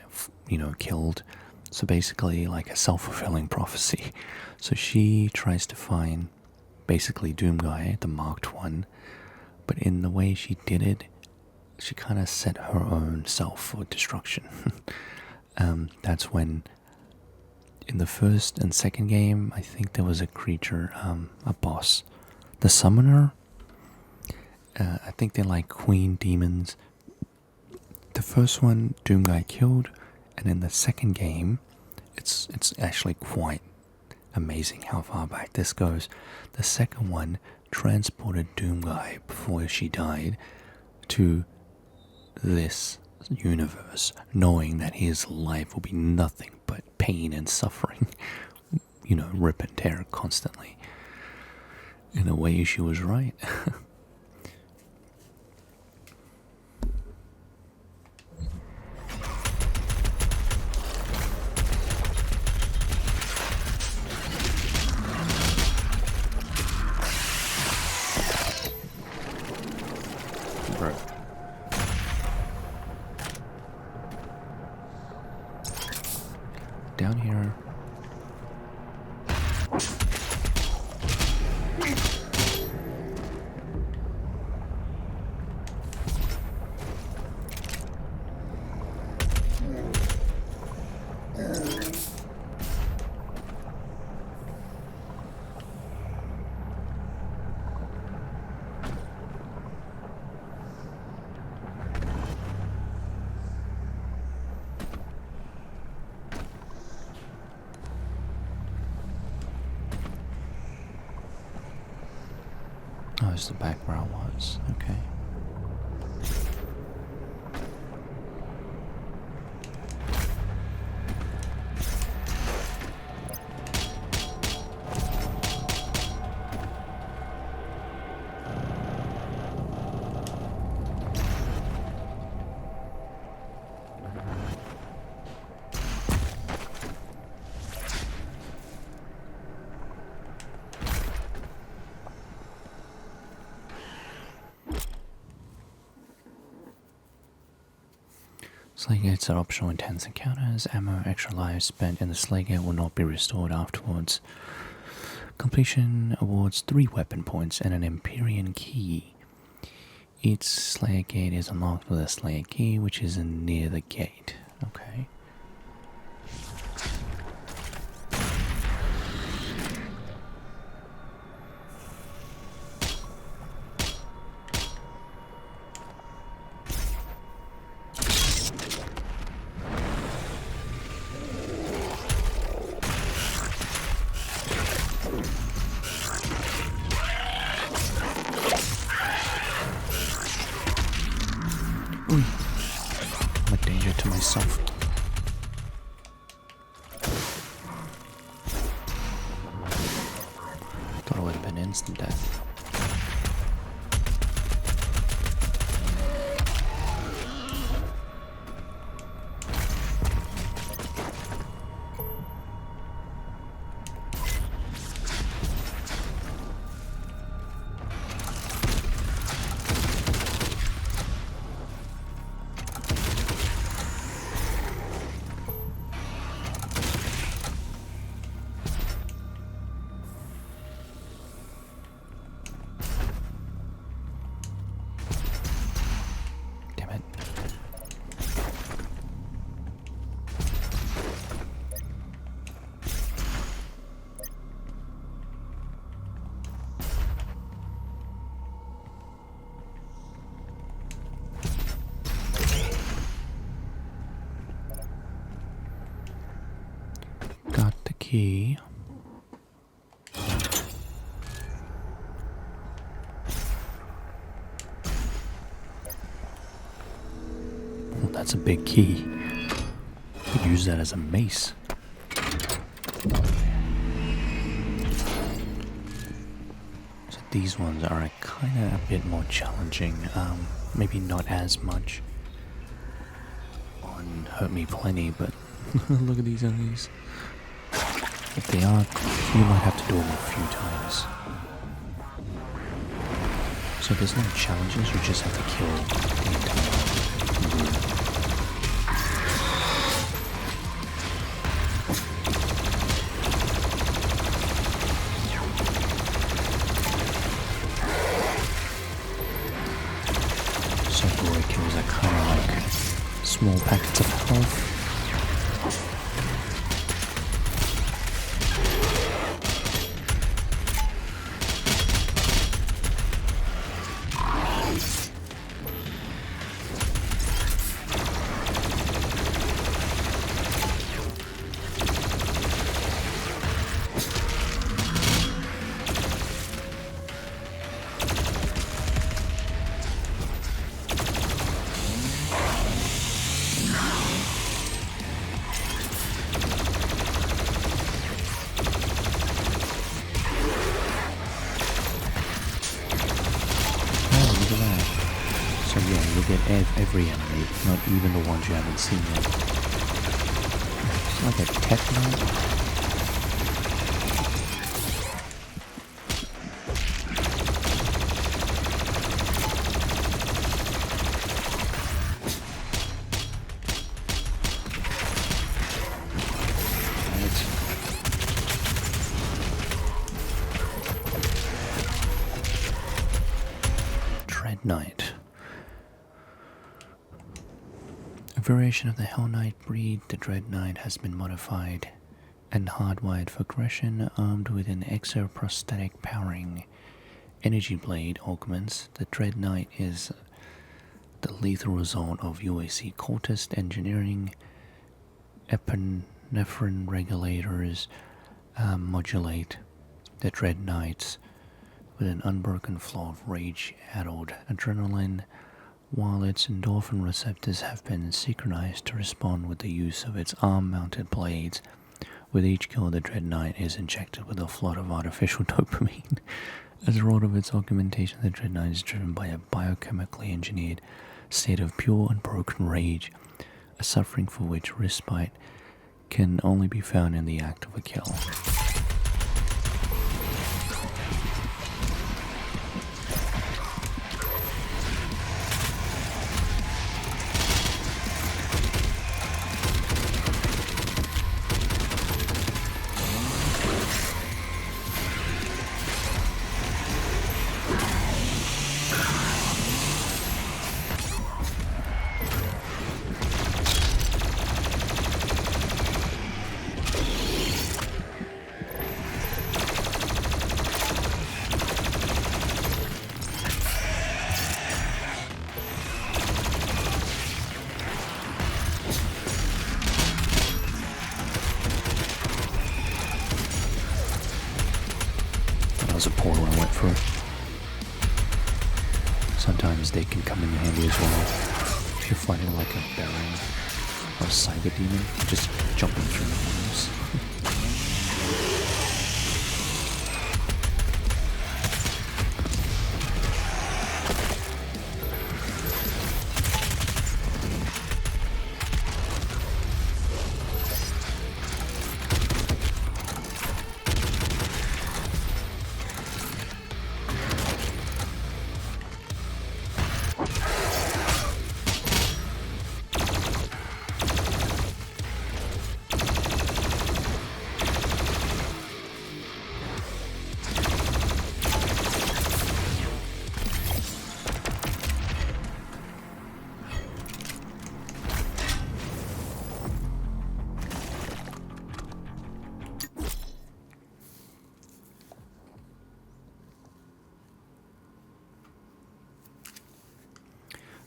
killed. So basically like a self-fulfilling prophecy. So she tries to find basically Doomguy, the marked one, but in the way she did it, she kind of set her own self for destruction. That's when, in the first and second game, I think there was a creature, a boss, the Summoner. I think they're like queen demons. The first one, Doomguy killed, and in the second game, it's actually quite amazing how far back this goes. The second one transported Doomguy before she died to this universe, knowing that his life will be nothing but pain and suffering, rip and tear constantly. In a way, she was right. Bro. Down here. Oh, it's the back where I was. Okay. Slay-gates are optional intense encounters. Ammo, extra lives spent in the Slay-gate will not be restored afterwards. Completion awards 3 weapon points and an Empyrean key. Each Slay-gate is unlocked with a Slayer key, which is near the gate. Okay. I'm a danger to myself. Thought it would have been instant death. Got the key. Oh, that's a big key. Could use that as a mace. So these ones are kind of a bit more challenging. Maybe not as much on Hurt Me Plenty, but look at these enemies. If they are, you might have to do them a few times. So there's no challenges, you just have to kill the entire group. So glory kills are kind of like small packets of health. every enemy, not even the ones you haven't seen yet. It's like a tech knight. Knight. A variation of the Hell Knight breed, the Dread Knight has been modified and hardwired for aggression, armed with an exoprosthetic powering energy blade augments. The Dread Knight is the lethal result of UAC cultist engineering. Epinephrine regulators modulate the Dread Knights with an unbroken flow of rage-addled adrenaline, while its endorphin receptors have been synchronized to respond with the use of its arm-mounted blades. With each kill, the Dread Knight is injected with a flood of artificial dopamine. As a result of its augmentation, the Dread Knight is driven by a biochemically engineered state of pure unbroken rage, a suffering for which respite can only be found in the act of a kill. A portal I went through. Sometimes they can come in handy as well. If you're fighting like a baron or a cyber demon, just jumping through the windows.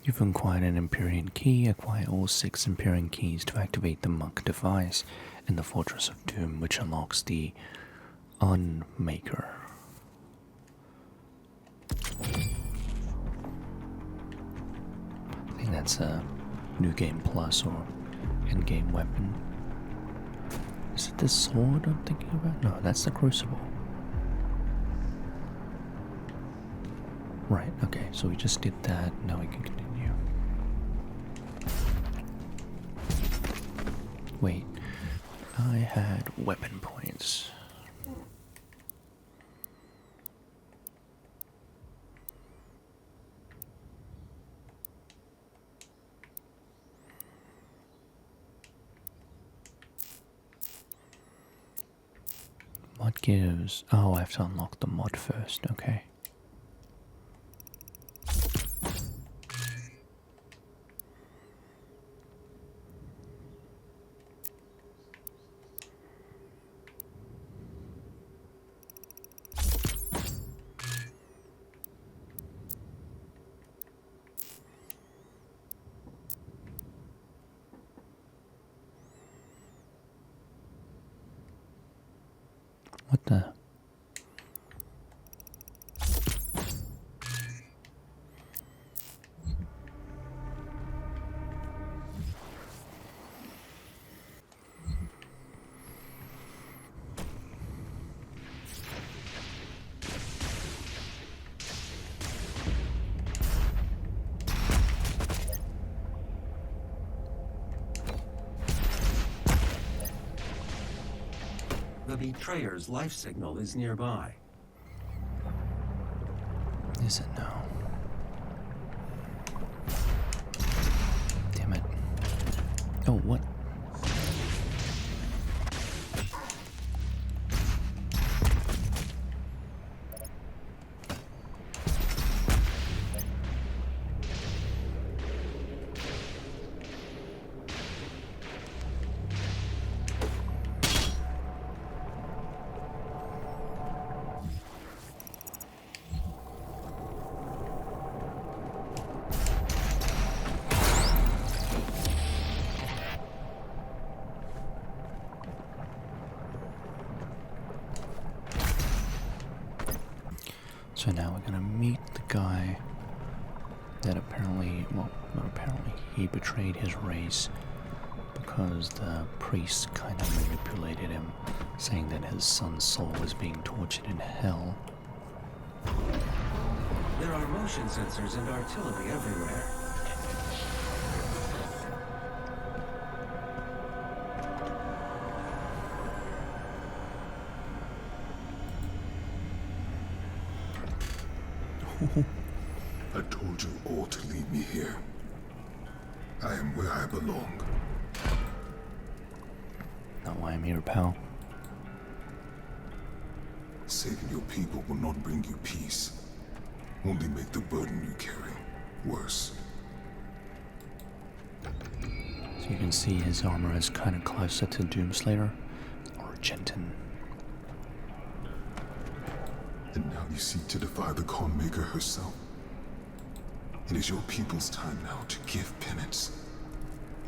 You've acquired an Empyrean key. Acquire all 6 Empyrean keys to activate the Monk device in the Fortress of Doom, which unlocks the Unmaker. I think that's a New Game Plus or Endgame weapon. Is it the sword I'm thinking about? No, that's the Crucible. Right, okay, so we just did that. Now we can continue. Wait, I had weapon points. What gives... Oh, I have to unlock the mod first, okay. What the? The betrayer's life signal is nearby. Is it now? Damn it. Oh, what? So now we're gonna meet the guy that apparently, well, not apparently, he betrayed his race because the priest kind of manipulated him, saying that his son's soul was being tortured in hell. There are motion sensors and artillery everywhere. I told you all to leave me here. I am where I belong. Not why I'm here, pal. Saving your people will not bring you peace. Only make the burden you carry worse. So you can see his armor is kind of closer to Doomslayer or Genton. And now you seek to defy the Khan Maker herself. It is your people's time now to give penance,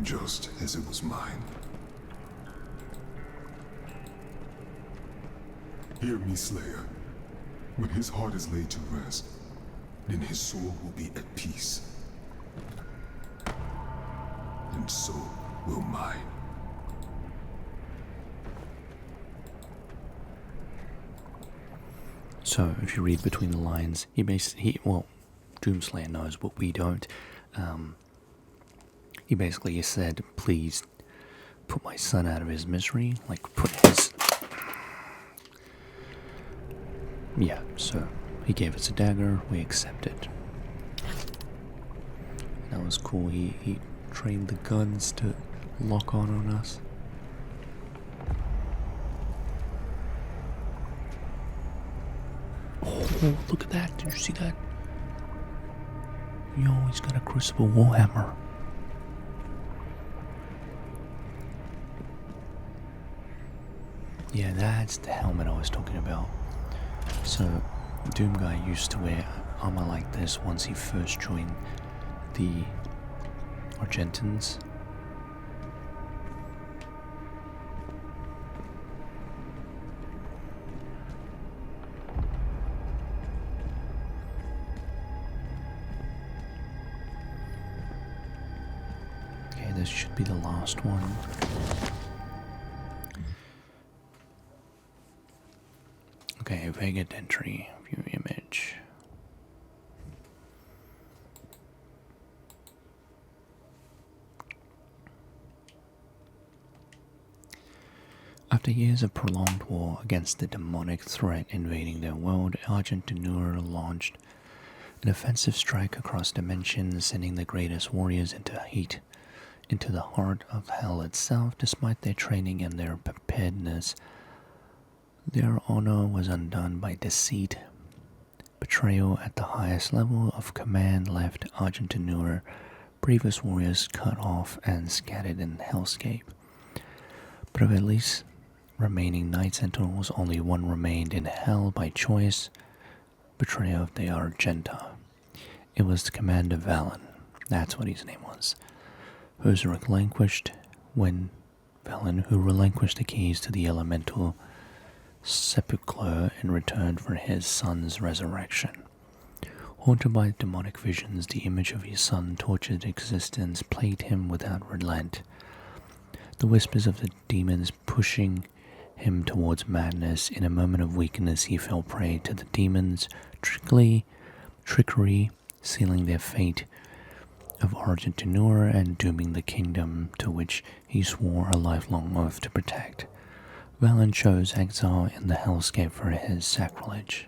just as it was mine. Hear me, Slayer. When his heart is laid to rest, then his soul will be at peace. And so will mine. So if you read between the lines, well, Doomslayer knows, but we don't. He basically said, please put my son out of his misery, like put his... Yeah, so he gave us a dagger, we accepted. That was cool, he trained the guns to lock on us. Oh, look at that, did you see that? Yo, he's got a Crucible Warhammer. Yeah, that's the helmet I was talking about. So, Doom Guy used to wear armor like this once he first joined the Argentins. Okay, this should be the last one. Okay, Vega entry, view image. After years of prolonged war against the demonic threat invading their world, Argentinur launched an offensive strike across dimensions, sending the greatest warriors into the heart of hell itself. Despite their training and their preparedness, their honor was undone by deceit. Betrayal at the highest level of command left Argentinur bravest warriors cut off and scattered in hellscape. But of at least remaining Night Sentinels, only one remained in hell by choice, betrayal of the Argenta. It was Commander Valen, that's what his name was, who relinquished the keys to the elemental sepulchre in return for his son's resurrection. Haunted by demonic visions, the image of his son's tortured existence plagued him without relent. The whispers of the demons pushing him towards madness. In a moment of weakness, he fell prey to the demons' trickery, sealing their fate of Argentinur and dooming the kingdom to which he swore a lifelong oath to protect. Valen chose exile in the hellscape for his sacrilege.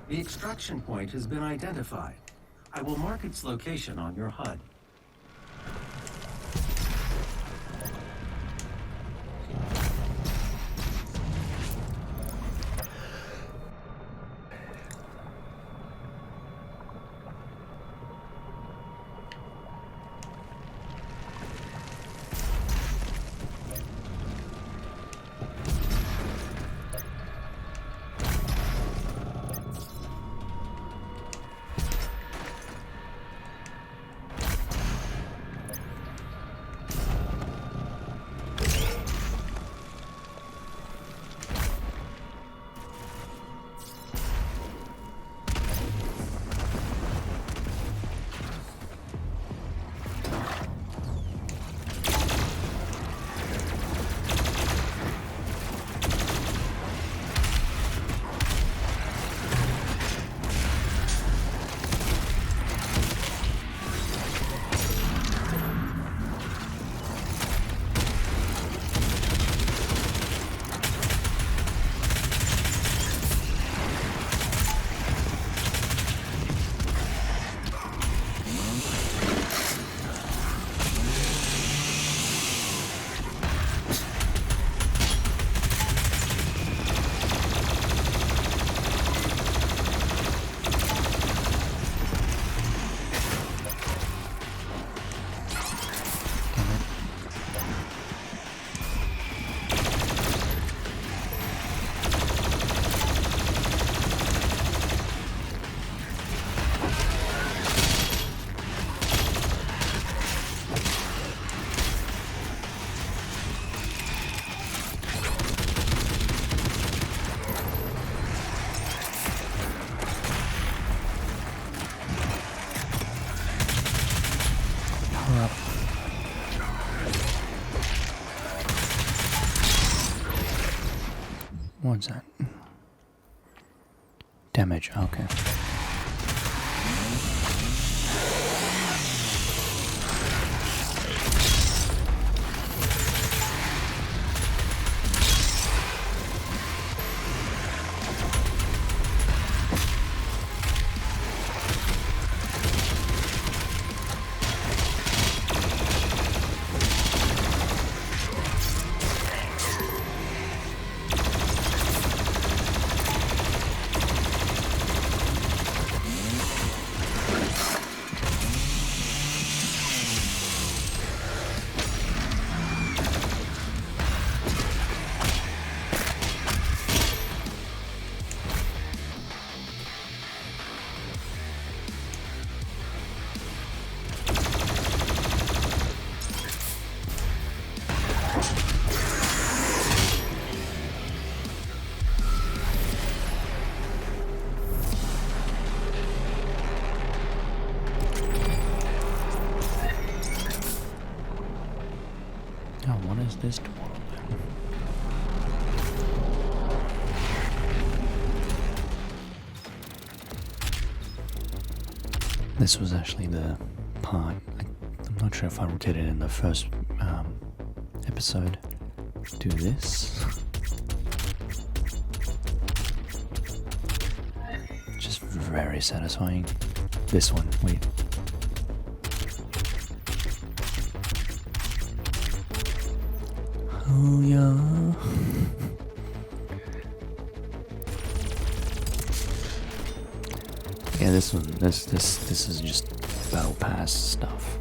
The extraction point has been identified. I will mark its location on your HUD. What's that? Damage, okay. Oh, what is this tomorrow then? This was actually the part, I'm not sure if I did it in the first episode. Do this. Just very satisfying. This one, wait. Oh yeah. Yeah, this one, this is just battle pass stuff.